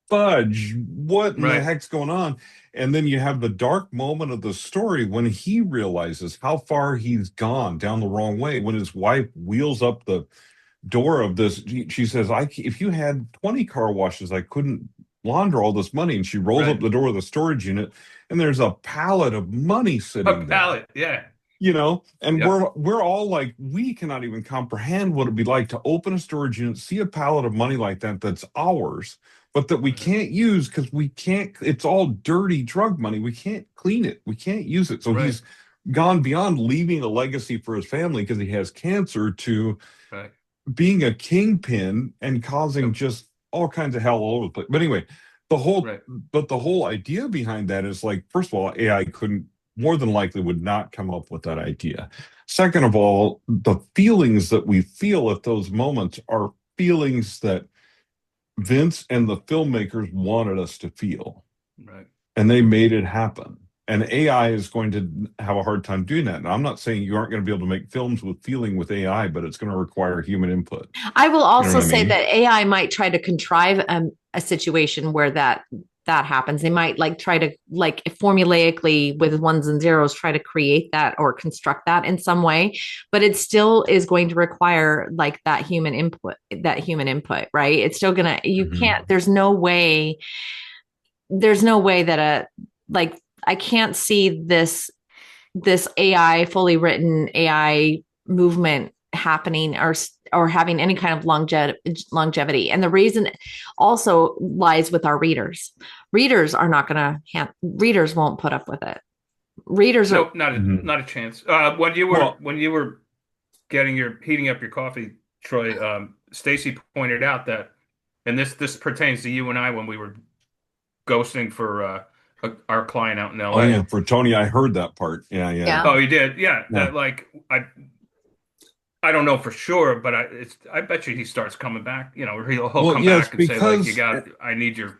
fudge, what in the Right. heck's going on? And then you have the dark moment of the story when he realizes how far he's gone down the wrong way. When his wife wheels up the door of this, she says, if you had 20 car washes, I couldn't launder all this money. And she rolls up Right. the door of the storage unit, and there's a pallet of money A sitting there. palette. Yeah. And Yep. we're all like, we cannot even comprehend what it'd be like to open a storage unit, see a pallet of money like that that's ours, but that we Right. can't use because we can't, it's all dirty drug money. We can't clean it, we can't use it. So Right. he's gone beyond leaving a legacy for his family because he has cancer to Right. being a kingpin and causing Yep. just all kinds of hell all over the place. But anyway, the whole Right. but the whole idea behind that is like, first of all, AI couldn't, more than likely would not come up with that idea. Second of all, the feelings that we feel at those moments are feelings that Vince and the filmmakers wanted us to feel, Right. and they made it happen. And AI is going to have a hard time doing that. And I'm not saying you aren't going to be able to make films with feeling with AI, but it's going to require human input. I will You know also what I say mean? that AI might try to contrive a situation where that happens. They might like try to like formulaically with ones and zeros try to create that or construct that in some way, but it still is going to require like that human input, right? It's still gonna you can't Mhm. there's no way that like I can't see this AI fully written AI movement happening or having any kind of longevity. And the reason also lies with our readers. Readers are not going to readers won't put up with it. readers are Nope, not a chance. When you were heating up your coffee, Troy, Stacey pointed out that, and this pertains to you and I when we were ghosting for our client out in Oh LA. yeah, for Tony, I heard that part. Yeah, yeah, Yeah. Oh, you did? Yeah. yeah. That like I don't know for sure, but I bet you he starts coming back. You know, he'll Well, come yes, back and say like, because I need your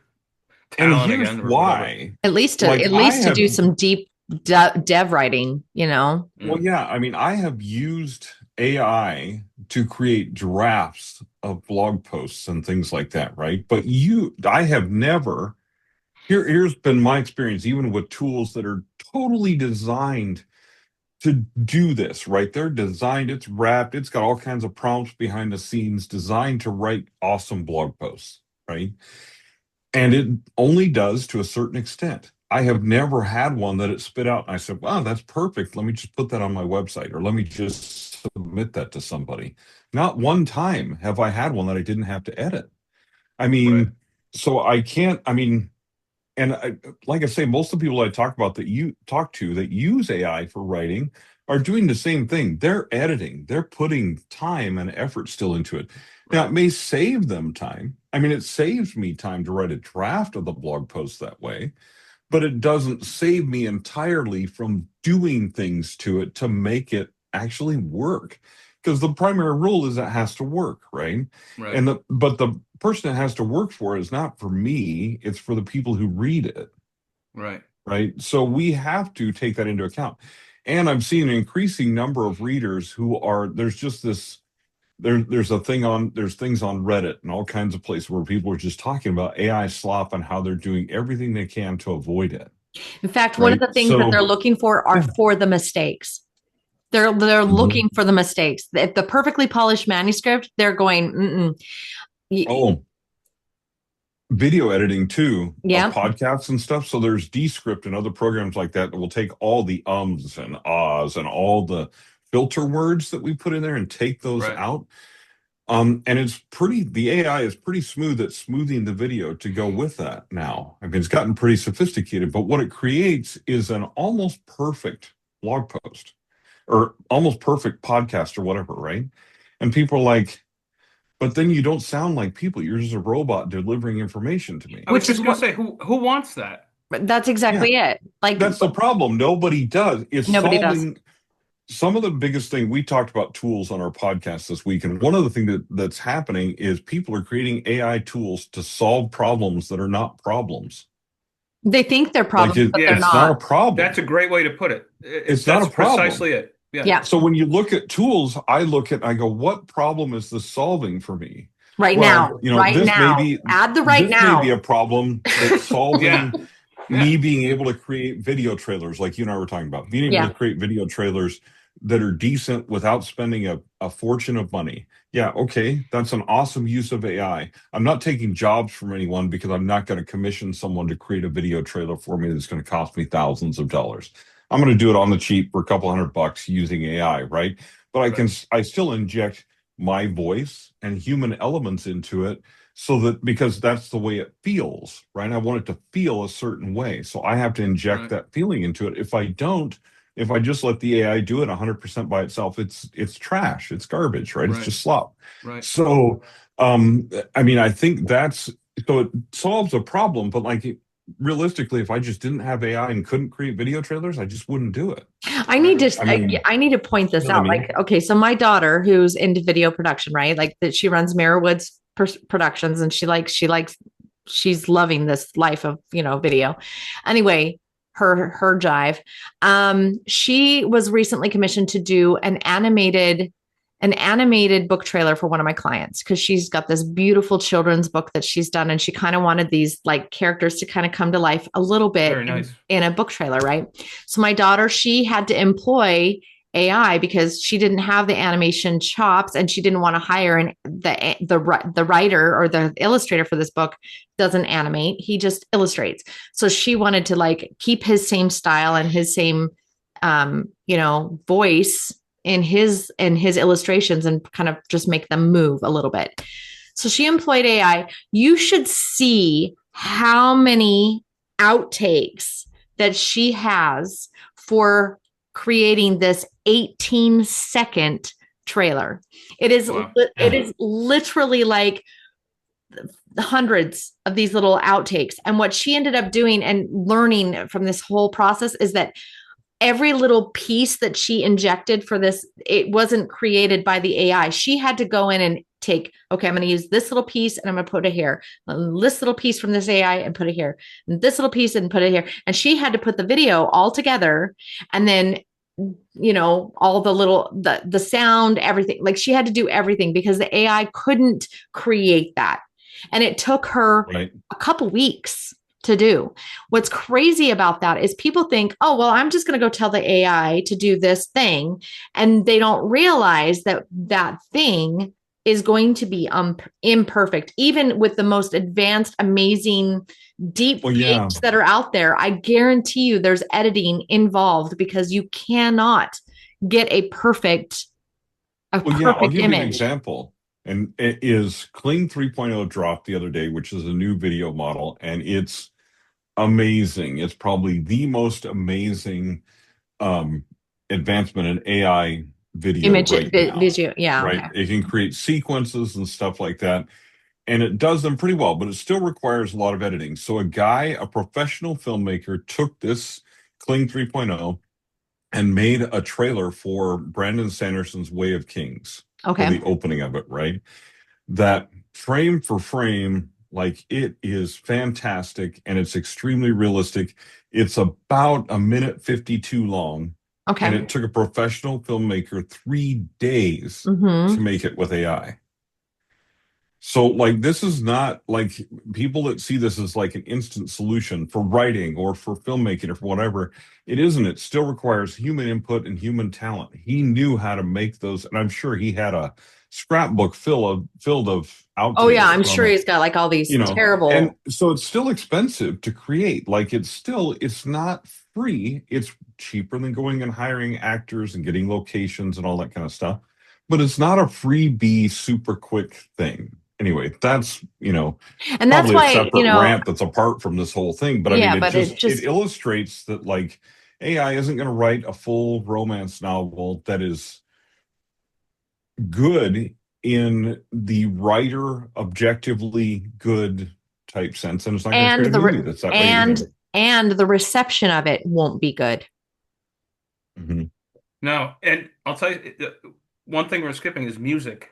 and talent here's again or whatever. why. at least Like I to have, do some deep dev writing, you know. well, yeah, I mean, I have used AI to create drafts of blog posts and things like that, right? But I have never. Here's been my experience, even with tools that are totally designed to do this, right? They're designed, it's wrapped, it's got all kinds of prompts behind the scenes designed to write awesome blog posts, right? And it only does to a certain extent. I have never had one that it spit out and I said, wow, that's perfect. Let me just put that on my website or let me just submit that to somebody. Not one time have I had one that I didn't have to edit. I mean, Right. so I can't, I mean, and like I say, most of the people I talk about that you talk to that use AI for writing are doing the same thing. They're editing, they're putting time and effort still into it. Now, it may save them time. I mean, it saves me time to write a draft of the blog post that way, but it doesn't save me entirely from doing things to it to make it actually work. Because the primary rule is it has to work, right? Right. But the person it has to work for is not for me, it's for the people who read it. Right. Right. So we have to take that into account. And I'm seeing an increasing number of readers who are there's just this there's things on Reddit and all kinds of places where people are just talking about AI slop and how they're doing everything they can to avoid it. In fact, one of Right. the things that they're looking for are Yeah. for the mistakes. They're looking for the mistakes. If the perfectly polished manuscript, they're going, Oh, video editing too yeah. of podcasts and stuff. So there's Descript and other programs like that will take all the ums and ahs and all the filter words that we put in there and take those out. And the AI is pretty smooth at smoothing the video to go with that now. I mean, it's gotten pretty sophisticated, but what it creates is an almost perfect blog post or almost perfect podcast or whatever, right? And people are like, but then you don't sound like people. You're just a robot delivering information to me. I was just going to say, who wants that? That's exactly it. Like that's the problem. Nobody does. Nobody does. Some of the biggest thing we talked about tools on our podcast this week, and one of the things that's happening is people are creating AI tools to solve problems that are not problems. They think they're problems, but they're it's not. not a problem. That's a great way to put it. It's not a problem. Precisely it. Yeah. So when you look at tools, I go, what problem is this solving for me? Right now. You know, right this now. Add the right now. May be a problem that's solving me being able to create video trailers like you and I were talking about. Being able to create video trailers that are decent without spending a fortune of money. Yeah, okay, that's an awesome use of AI. I'm not taking jobs from anyone because I'm not going to commission someone to create a video trailer for me that's going to cost me thousands of dollars. I'm going to do it on the cheap for a couple $100 using AI, right? But I still inject my voice and human elements into it so that because that's the way it feels, right? I want it to feel a certain way. So I have to inject that feeling into it. If I just let the AI do it 100% by itself, it's trash, it's garbage, right? It's just slop. Right. So, I mean, I think so it solves a problem, but like realistically, if I just didn't have AI and couldn't create video trailers, I just wouldn't do it. I need to point this out. Like, okay, so my daughter who's into video production, right? Like that she runs Mirrorwoods Productions and she's loving this life of, video. Anyway, her jive. She was recently commissioned to do an animated book trailer for one of my clients because she's got this beautiful children's book that she's done, and she kind of wanted these like characters to kind of come to life a little bit in a book trailer, right? So my daughter, she had to employ AI because she didn't have the animation chops and she didn't want to hire the writer or the illustrator for this book doesn't animate. He just illustrates. So she wanted to like keep his same style and his same, voice in his illustrations and kind of just make them move a little bit. So she employed AI. You should see how many outtakes that she has for creating this 18-second trailer. It is Wow. it is literally like hundreds of these little outtakes. And what she ended up doing and learning from this whole process is that every little piece that she injected for this, it wasn't created by the AI. She had to go in and take, okay, I'm going to use this little piece and I'm going to put it here. This little piece from this AI and put it here. And this little piece and put it here. And she had to put the video all together, and then all the sound, everything. Like, she had to do everything because the AI couldn't create that. And it took her a couple weeks to do. What's crazy about that is people think, oh, well, I'm just going to go tell the AI to do this thing. And they don't realize that that thing is going to be imperfect. Even with the most advanced, amazing, deep fakes that are out there, I guarantee you there's editing involved, because you cannot get a perfect I'll give image. you an example. And it is Kling 3.0 dropped the other day, which is a new video model, and it's amazing. It's probably the most amazing advancement in AI video image right now. Video. Yeah. Right. Okay. It can create sequences and stuff like that. And it does them pretty well, but it still requires a lot of editing. So a professional filmmaker, took this Kling 3.0 and made a trailer for Brandon Sanderson's Way of Kings. Okay. For the opening of it, right? That frame for frame, like, it is fantastic, and it's extremely realistic. It's about 1:52 long. Okay. And it took a professional filmmaker 3 days to make it with AI. So, like, this is not like people that see this as like an instant solution for writing or for filmmaking or for whatever. It isn't. It still requires human input and human talent. He knew how to make those, and I'm sure he had a scrapbook filled of outtakes. Oh yeah, I'm sure he's got like all these terrible. And so it's still expensive to create. Like, it's not free. It's cheaper than going and hiring actors and getting locations and all that kind of stuff. But it's not a freebie, super quick thing. Anyway, that's, and that's why, a separate rant that's apart from this whole thing. But I mean, it illustrates that, like, AI isn't going to write a full romance novel that is good in the writer objectively good type sense, and it's not going to create a movie that's that way. And the reception of it won't be good. No, and I'll tell you, one thing we're skipping is music.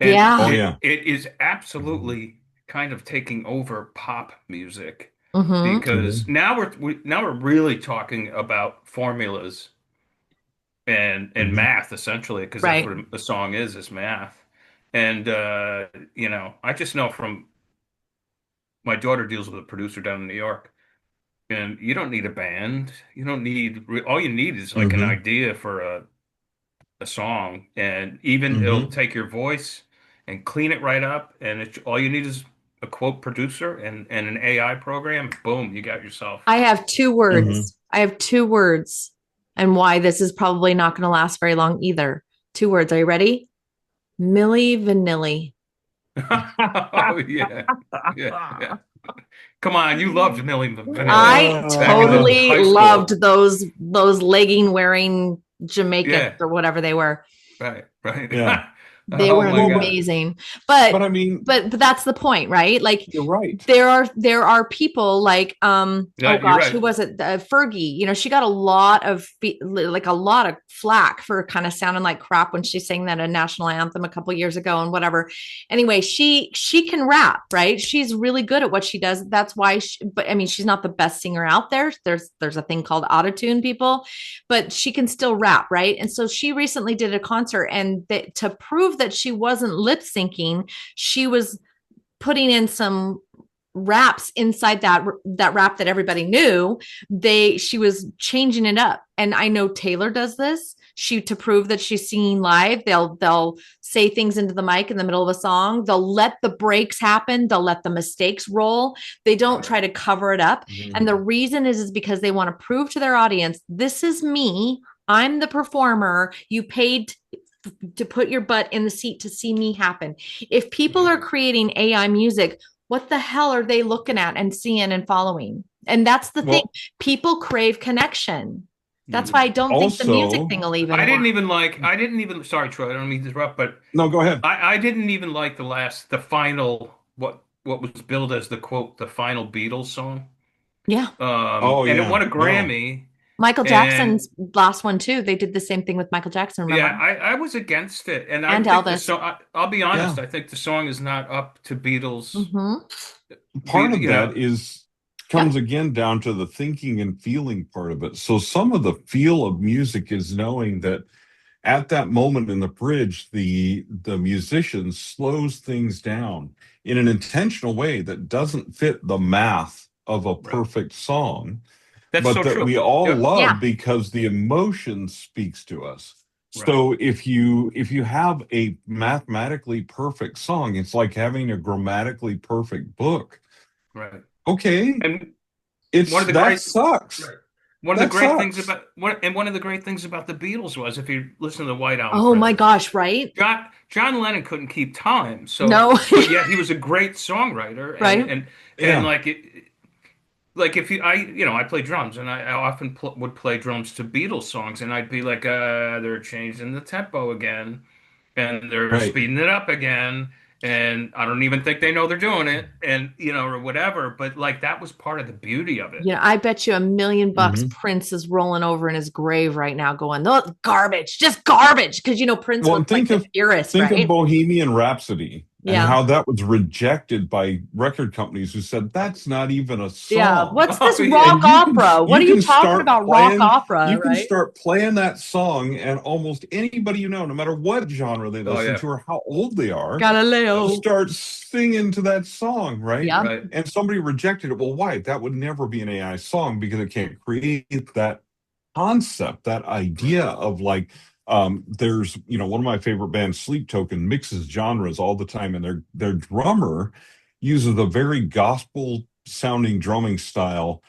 And it is absolutely kind of taking over pop music, because now we're really talking about formulas and math, essentially, because that's what a song is math. And I just know from my daughter deals with a producer down in New York, and you don't need a band. You don't need all you need is like an idea for a song, and even it'll take your voice and clean it right up, and all you need is a quote producer and an AI program. Boom, you got yourself. I have 2 words. I have 2 words, and why this is probably not going to last very long either. 2 words. Are you ready? Milli Vanilli. Oh yeah. Come on, you loved Milli Vanilli. I totally loved those legging wearing Jamaicans or whatever they were. Right. Yeah. They were amazing. But I mean, but that's the point, right? Like, you're right. There are people like who was it? Fergie. She got a lot of flack for kind of sounding like crap when she sang that a national anthem a couple years ago and whatever. Anyway, she can rap, right? She's really good at what she does. That's why. But I mean, she's not the best singer out there. There's a thing called autotune, people, but she can still rap, right? And so she recently did a concert, and to prove that she wasn't lip syncing, she was putting in some raps inside that rap that everybody knew. She was changing it up. And I know Taylor does this. To prove that she's singing live, they'll say things into the mic in the middle of a song. They'll let the breaks happen. They'll let the mistakes roll. They don't try to cover it up. And the reason is because they want to prove to their audience, this is me. I'm the performer. You paid to put your butt in the seat to see me happen. If people are creating AI music, what the hell are they looking at and seeing and following? And that's the thing. People crave connection. That's why I don't think the music Also, thing will even I didn't work. even like. I didn't even. Sorry, Troy. I don't mean to interrupt, but no, go ahead. I didn't even like the final, what was billed as the quote, the final Beatles song. Yeah. Oh And it yeah, won a no, Grammy. Michael And Jackson's last one too. They did the same thing with Michael Jackson, yeah, remember? I was against it. And I And think the Elvis. song, I'll be honest, yeah. I think the song is not up to Beatles Hmm. Part beat, of you that know, is Yep. comes again down to the thinking and feeling part of it. So some of the feel of music is knowing that at that moment in the bridge, the musician slows things down in an intentional way that doesn't fit the math of a right. perfect song, That's but so that we true. all Yep. Yeah. love because the emotion speaks to us. Right. So if you have a mathematically perfect song, it's like having a grammatically perfect book. Right. Okay, And one it's of the that great, sucks. right. One of the That great things sucks. about one of the great things about the Beatles was, if you listen to the White Album, Oh for my instance, gosh, right? John Lennon couldn't keep time. So, No. but yet he was a great songwriter, and Right? and Yeah, like it, like if you I play drums, and I often would play drums to Beatles songs, and I'd be like, they're changing the tempo again, and they're right. speeding it up again, and I don't even think they know they're doing it, and or whatever. But like that was part of the beauty of it. You know, I bet you $1 million Hmm. Prince is rolling over in his grave right now going, "No, garbage, just garbage." Because Prince Well, was and like the purist, think of right? Bohemian Rhapsody and Yeah. how that was rejected by record companies who said that's not even a Yeah. song. What's Oh this yeah, rock And opera? What you are you can talking start about? Rock playing opera, you can right? start playing that song, and almost anybody you know, no matter what genre they oh listen yeah, to or how old they are, will Galileo. start singing to that song, right? Yeah. right, And somebody rejected it. Well, why? That would never be an AI song because it can't create that concept, that right. idea of like, there's one of my favorite bands, Sleep Token, mixes genres all the time, and their drummer uses a very gospel sounding drumming style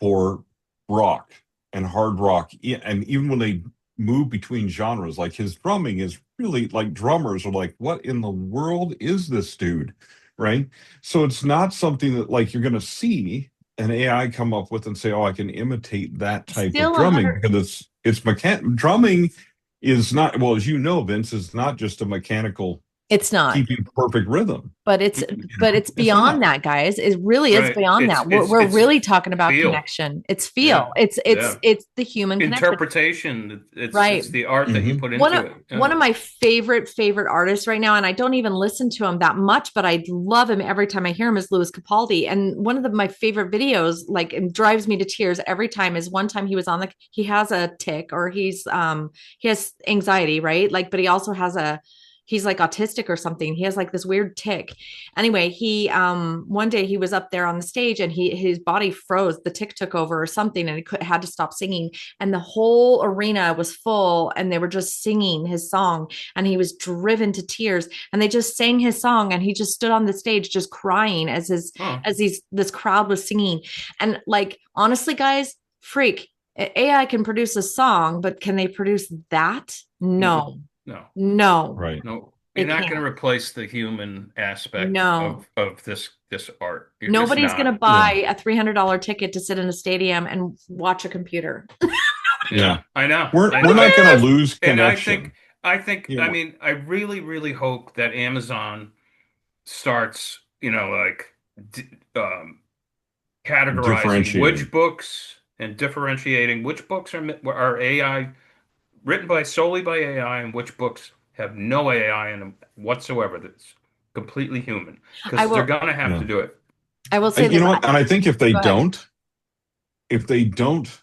for rock and hard rock. And even when they move between genres, like his drumming is really like, drummers are like, what in the world is this dude? Right. So it's not something that like you're going to see an AI come up with and say, oh, I can imitate that type of Still drumming, 100. because drumming is not, well, as you know, Vince, is not just a mechanical It's not. keeping perfect rhythm. But it's but it's It's beyond not. that, guys. It really is Right. beyond It's that. We're, it's we're it's really talking about feel. connection. It's feel. Yeah. It's it's Yeah. it's the human connection. Interpretation. It's Right. the art that you Hmm. put One into of it. one Yeah. of my favorite artists right now, and I don't even listen to him that much, but I love him every time I hear him, is Louis Capaldi. And one of my favorite videos, like, it drives me to tears every time, is one time he was on he has a tic, or he has anxiety, right? Like, but he also has he's like autistic or something. He has like this weird tic. Anyway, he one day he was up there on the stage, and his body froze. The tic took over or something, and had to stop singing, and the whole arena was full, and they were just singing his song, and he was driven to tears, and they just sang his song, and he just stood on the stage just crying Oh. as this crowd was singing. And like, honestly, guys, freak, AI can produce a song, but can they produce that? No. No. No. No, Right. No. they You're not going can't. to replace the human aspect No. of this art. You're just Nobody's going to not. Yeah. buy a $300 ticket to sit in a stadium and watch a computer. Yeah. Yeah. I know. I We're Who know. not going to cares? lose And connection. I You mean, I really, really hope that Amazon starts, like d categorizing which differentiating. books and differentiating which books are AI, written by solely by AI, and which books have no AI in them whatsoever. That's completely human, I because they're will gonna have Yeah. to do it. I will say You this. know what? And I think Go ahead. if they don't,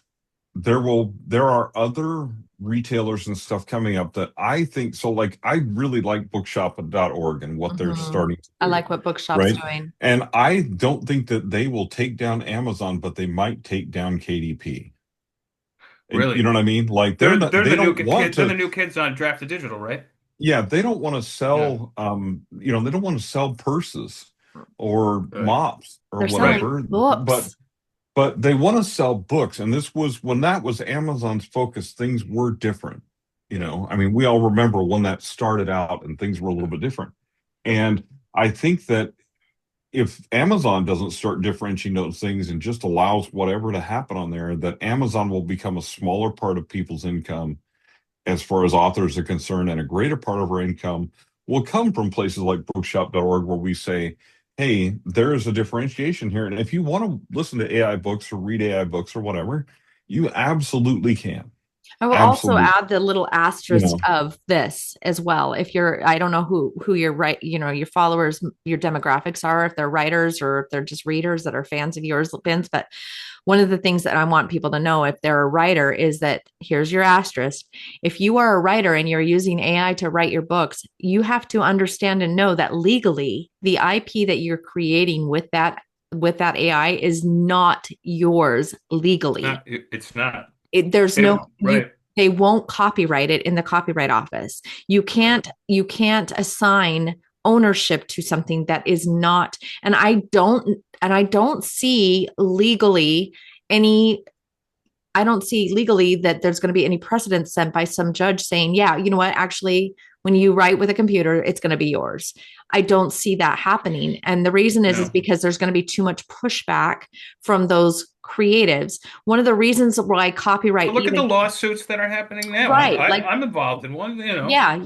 there are other retailers and stuff coming up that I think, so like, I really like bookshop.org and what they're Mhm. starting to I do, like what Bookshop's right? doing. And I don't think that they will take down Amazon, but they might take down KDP. And you Really, know what I mean? Like, they're they the new don't want kid. They're the to, new kids on Drafted Digital, right? yeah, they don't want to Yeah. sell, they don't want to sell purses or Right. mops or They're selling Right. whatever, books. but they want to sell books. And this was when that was Amazon's focus, things were different. I mean, we all remember when that started out and things were a little bit different. And I think that if Amazon doesn't start differentiating those things and just allows whatever to happen on there, that Amazon will become a smaller part of people's income as far as authors are concerned, and a greater part of our income will come from places like bookshop.org, where we say, hey, there is a differentiation here. And if you want to listen to AI books or read AI books or whatever, you absolutely can. I will also Absolutely. add the little asterisk of this as well. If you're, I don't know who your your followers, your demographics are, if they're writers or if they're just readers that are fans of yours, Vince. But one of the things that I want people to know, if they're a writer, is that here's your asterisk. If you are a writer and you're using AI to write your books, you have to understand and know that legally, the IP that you're creating with that AI is not yours legally. It's not. There's no right. They won't copyright it in the copyright office. You can't assign ownership to something that is not, and I don't see legally any I don't see legally that there's going to be any precedent set by some judge saying, yeah, you know what, actually, when you write with a computer, it's going to be yours. I don't see that happening. And the reason is because there's going to be too much pushback from those creatives. One of the reasons why copyright. Look at the lawsuits that are happening now. Right. I'm involved in one, Yeah.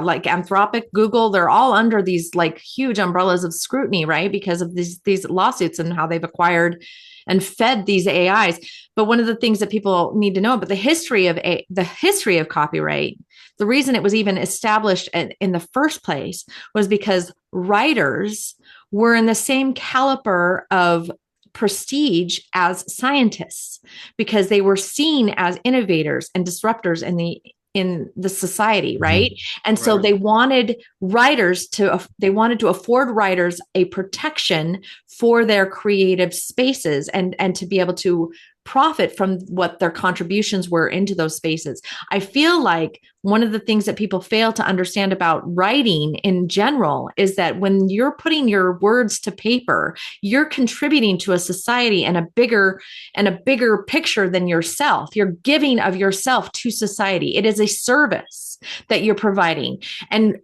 Like Anthropic, Google, they're all under these like huge umbrellas of scrutiny, right? Because of these lawsuits and how they've acquired and fed these AIs. But one of the things that people need to know about the history of copyright, the reason it was even established in the first place was because writers were in the same caliber of prestige as scientists, because they were seen as innovators and disruptors in the society, right? And so they wanted to afford writers a protection for their creative spaces and to be able to profit from what their contributions were into those spaces. I feel like one of the things that people fail to understand about writing in general is that when you're putting your words to paper, you're contributing to a society and a bigger picture than yourself. You're giving of yourself to society. It is a service that you're providing. And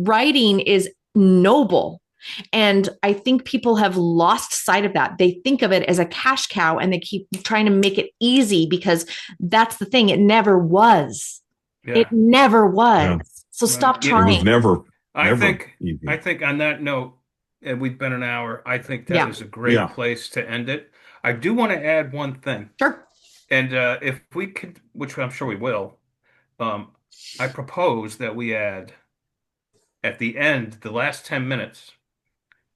writing is noble. And I think people have lost sight of that. They think of it as a cash cow and they keep trying to make it easy because that's the thing. It never was. Yeah. It never was. Yeah. So stop trying. It was never. I think on that note, and we've been an hour, I think that is a great place to end it. I do want to add one thing. Sure. And if we could, which I'm sure we will, I propose that we add at the end, the last 10 minutes,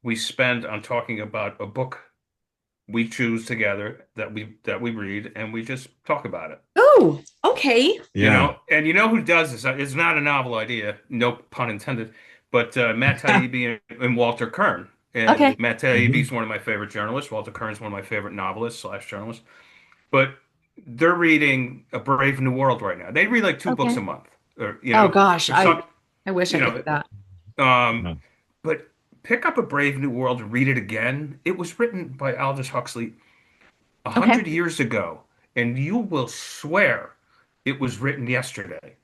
we spend on talking about a book we choose together that we read, and we just talk about it. Oh, okay. Yeah. And you know who does this? It's not a novel idea, no pun intended, but Matt Taibbi and Walter Kern. And Matt Taibbi is one of my favorite journalists. Walter Kern is one of my favorite novelists / journalists. But they're reading A Brave New World right now. They read like 2 books a month. Or, oh gosh, I wish I could do that. But pick up A Brave New World and read it again. It was written by Aldous Huxley 100 years ago, and you will swear it was written yesterday.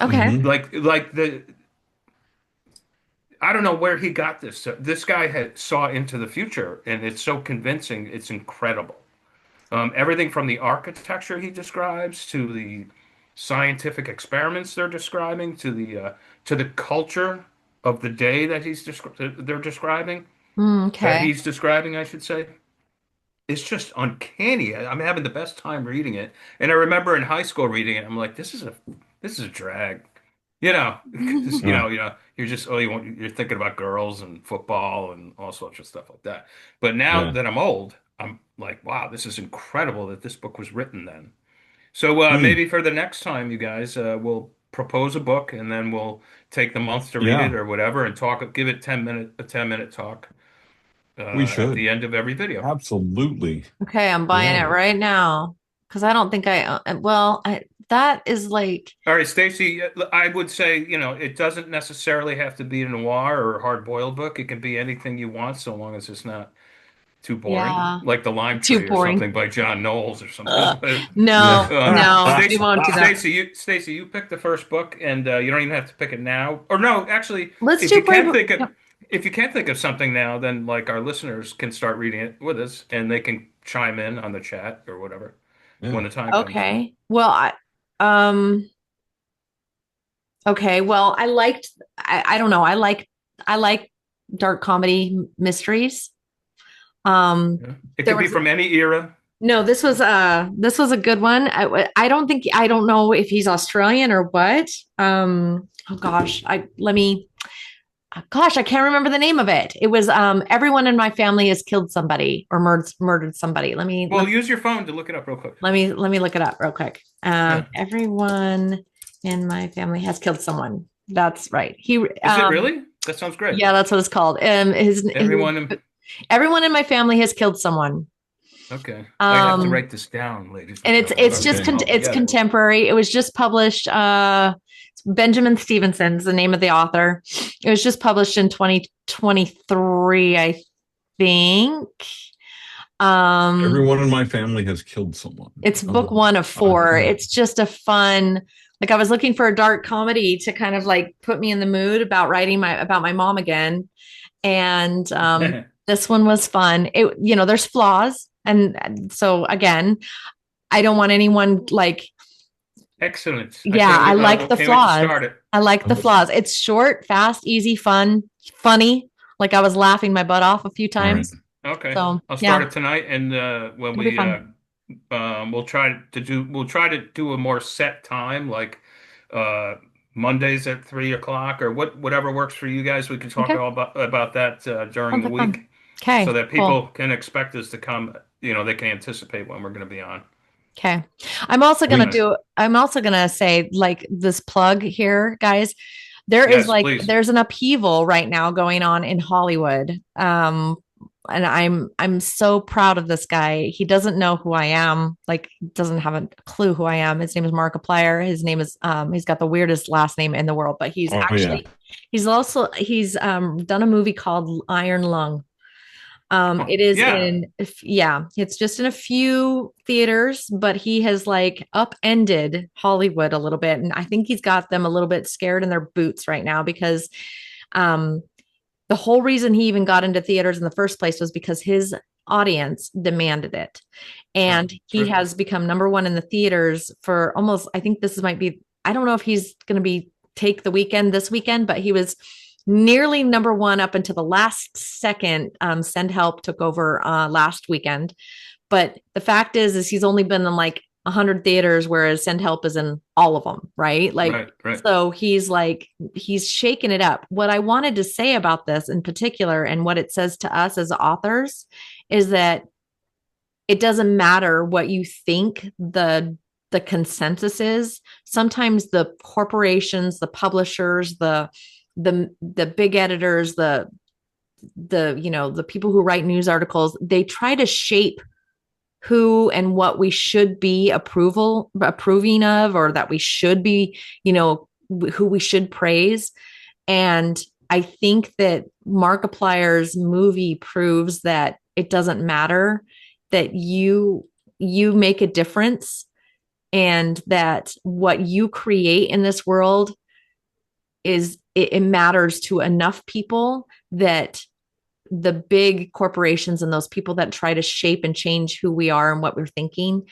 Okay. Like I don't know where he got this. This guy saw into the future, and it's so convincing. It's incredible. Everything from the architecture he describes to the scientific experiments they're describing to the culture of the day that they're describing. That he's describing, I should say. It's just uncanny. I'm having the best time reading it. And I remember in high school reading it, I'm like, this is a drag. You know, you're just you're thinking about girls and football and all sorts of stuff like that. But now that I'm old, I'm like, wow, this is incredible that this book was written then. So maybe for the next time, you guys, we'll propose a book and then we'll take the month to read it or whatever and give it a 10-minute talk. We should at the end of every video. Absolutely. Okay, I'm buying it right now because I don't think that is like. All right, Stacey, I would say, it doesn't necessarily have to be a noir or a hard-boiled book. It can be anything you want so long as it's not too boring, like The Lime Tree or something by John Knowles or something. No, Stacey, we won't do that. Stacey, you pick the first book, and you don't even have to pick it now. Or no, actually, let's if do you can think of, if you can't think of something now, then like our listeners can start reading it with us, and they can chime in on the chat or whatever Yeah. when the time comes. Okay. Well, um, okay. Well, I don't know. I like dark comedy mysteries. Um, Yeah. It there could be was from any era. no, this was a good one. I don't know if he's Australian or what. Oh gosh, I can't remember the name of it. It was everyone in my family has killed somebody or murdered somebody. Well, use your phone to look it up real quick. Let me look it up real quick. Yeah. Everyone in my family has killed someone. That's right. Is it really? That sounds great. Yeah, that's what it's called. Everyone in my family has killed someone. Okay. I have to write this down, ladies and And it's just it's contemporary. It was just published. Benjamin Stevenson's the name of the author. It was just published in 2023, I think. Everyone in my family has killed someone. It's book one of four. It's just a fun, like I was looking for a dark comedy to kind of like put me in the mood about writing about my mom again. And this one was fun. There's flaws. And so again, I don't want anyone like, excellent. I like the flaws. I like the Okay. flaws. It's short, fast, easy, fun, funny. Like I was laughing my butt off a few times. Okay. So, I'll start it tonight, and when It'll be fun. we'll try to do a more set time, like Mondays at 3 o'clock or whatever works for you guys. We can talk Okay. all about that during the Sounds like fun. week, Okay. so that Cool. people can expect us to come. They can anticipate when we're going to be on. Okay. I'm also gonna say like this plug here, guys. There's an upheaval right now going on in Hollywood. And I'm so proud of this guy. He doesn't know who I am, like doesn't have a clue who I am. His name is Markiplier. His name is he's got the weirdest last name in the world, but he's done a movie called Iron Lung. It's just in a few theaters, but he has like upended Hollywood a little bit. And I think he's got them a little bit scared in their boots right now because the whole reason he even got into theaters in the first place was because his audience demanded it. And he has become number one in the theaters for almost, I think I don't know if he's going to be take the weekend this weekend, but he was nearly number one up until the last second. Send Help took over last weekend. But the fact is he's only been in like 100 theaters, whereas Send Help is in all of them, right? Like, right. So he's shaking it up. What I wanted to say about this in particular, and what it says to us as authors, is that it doesn't matter what you think the consensus is. Sometimes the corporations, the publishers, the big editors, the people who write news articles, they try to shape who and what we should be approving of, or that we should be, who we should praise. And I think that Markiplier's movie proves that it doesn't matter, that you make a difference, and that what you create in this world it matters to enough people that the big corporations and those people that try to shape and change who we are and what we're thinking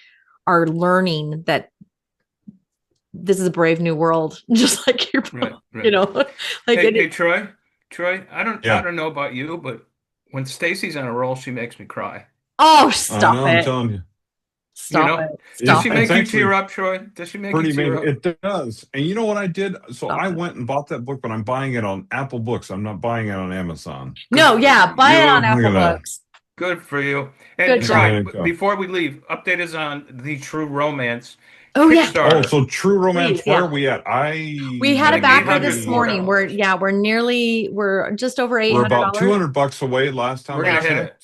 are learning that this is a brave new world, just like your, right. like hey, Troy, I don't know about you, but when Stacey's on a roll, she makes me cry. Oh, stop it. I'm telling you. Stop it. Does she make you tear up, Troy? Does she make you tear up? It does. And you know what I did? So I went and bought that book, but I'm buying it on Apple Books. I'm not buying it on Amazon. Buy it on Apple Books. Good for you. And Troy, before we leave, update us on the True Romance. Oh, yeah. Oh, so True Romance, where are we at? We had a backer this morning. We're just over $800. We're about $200 away last time. We're going to hit it.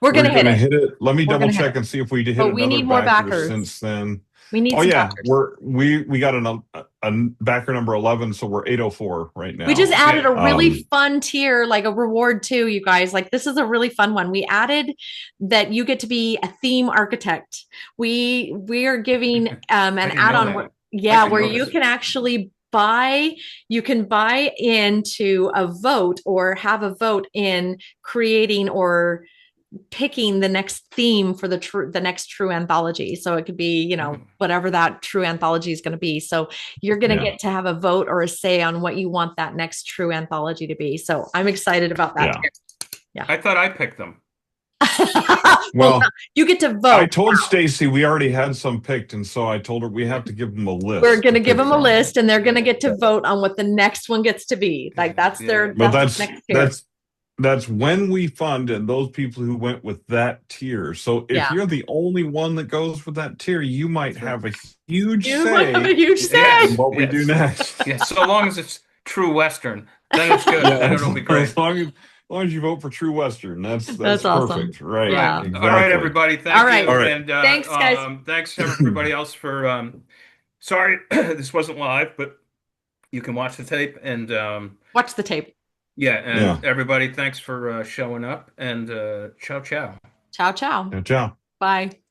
We're going to hit it. Let me double check and see if we hit another we need more backers since then. We need backers. We got a backer number 11, so we're 804 right now. We just added a really fun tier, like a reward too, you guys. Like, this is a really fun one. We added that you get to be a theme architect. We are giving an add-on where you can actually buy into a vote or have a vote in creating or picking the next theme for the next true anthology. So it could be, whatever that true anthology is going to be. So you're going to get to have a vote or a say on what you want that next true anthology to be. So I'm excited about that. Yeah. I thought I picked them. Well, you get to vote. I told Stacey we already had some picked, and so I told her we have to give them a list. We're going to give them a list, and they're going to get to vote on what the next one gets to be. Like that's their. But that's when we fund and those people who went with that tier. So if you're the only one that goes with that tier, you might have a huge say. In what we do next. Yeah, so long as it's true Western, then it's good. Then it'll be great. As long as you vote for True Western, that's awesome. Perfect, right? Yeah. Exactly. All right, everybody. Thank you. All right. And thanks, guys. Thanks to everybody else for. Sorry, this wasn't live, but you can watch the tape and watch the tape. Yeah, and everybody, thanks for showing up. And ciao, ciao. Ciao, ciao. Ciao. Bye.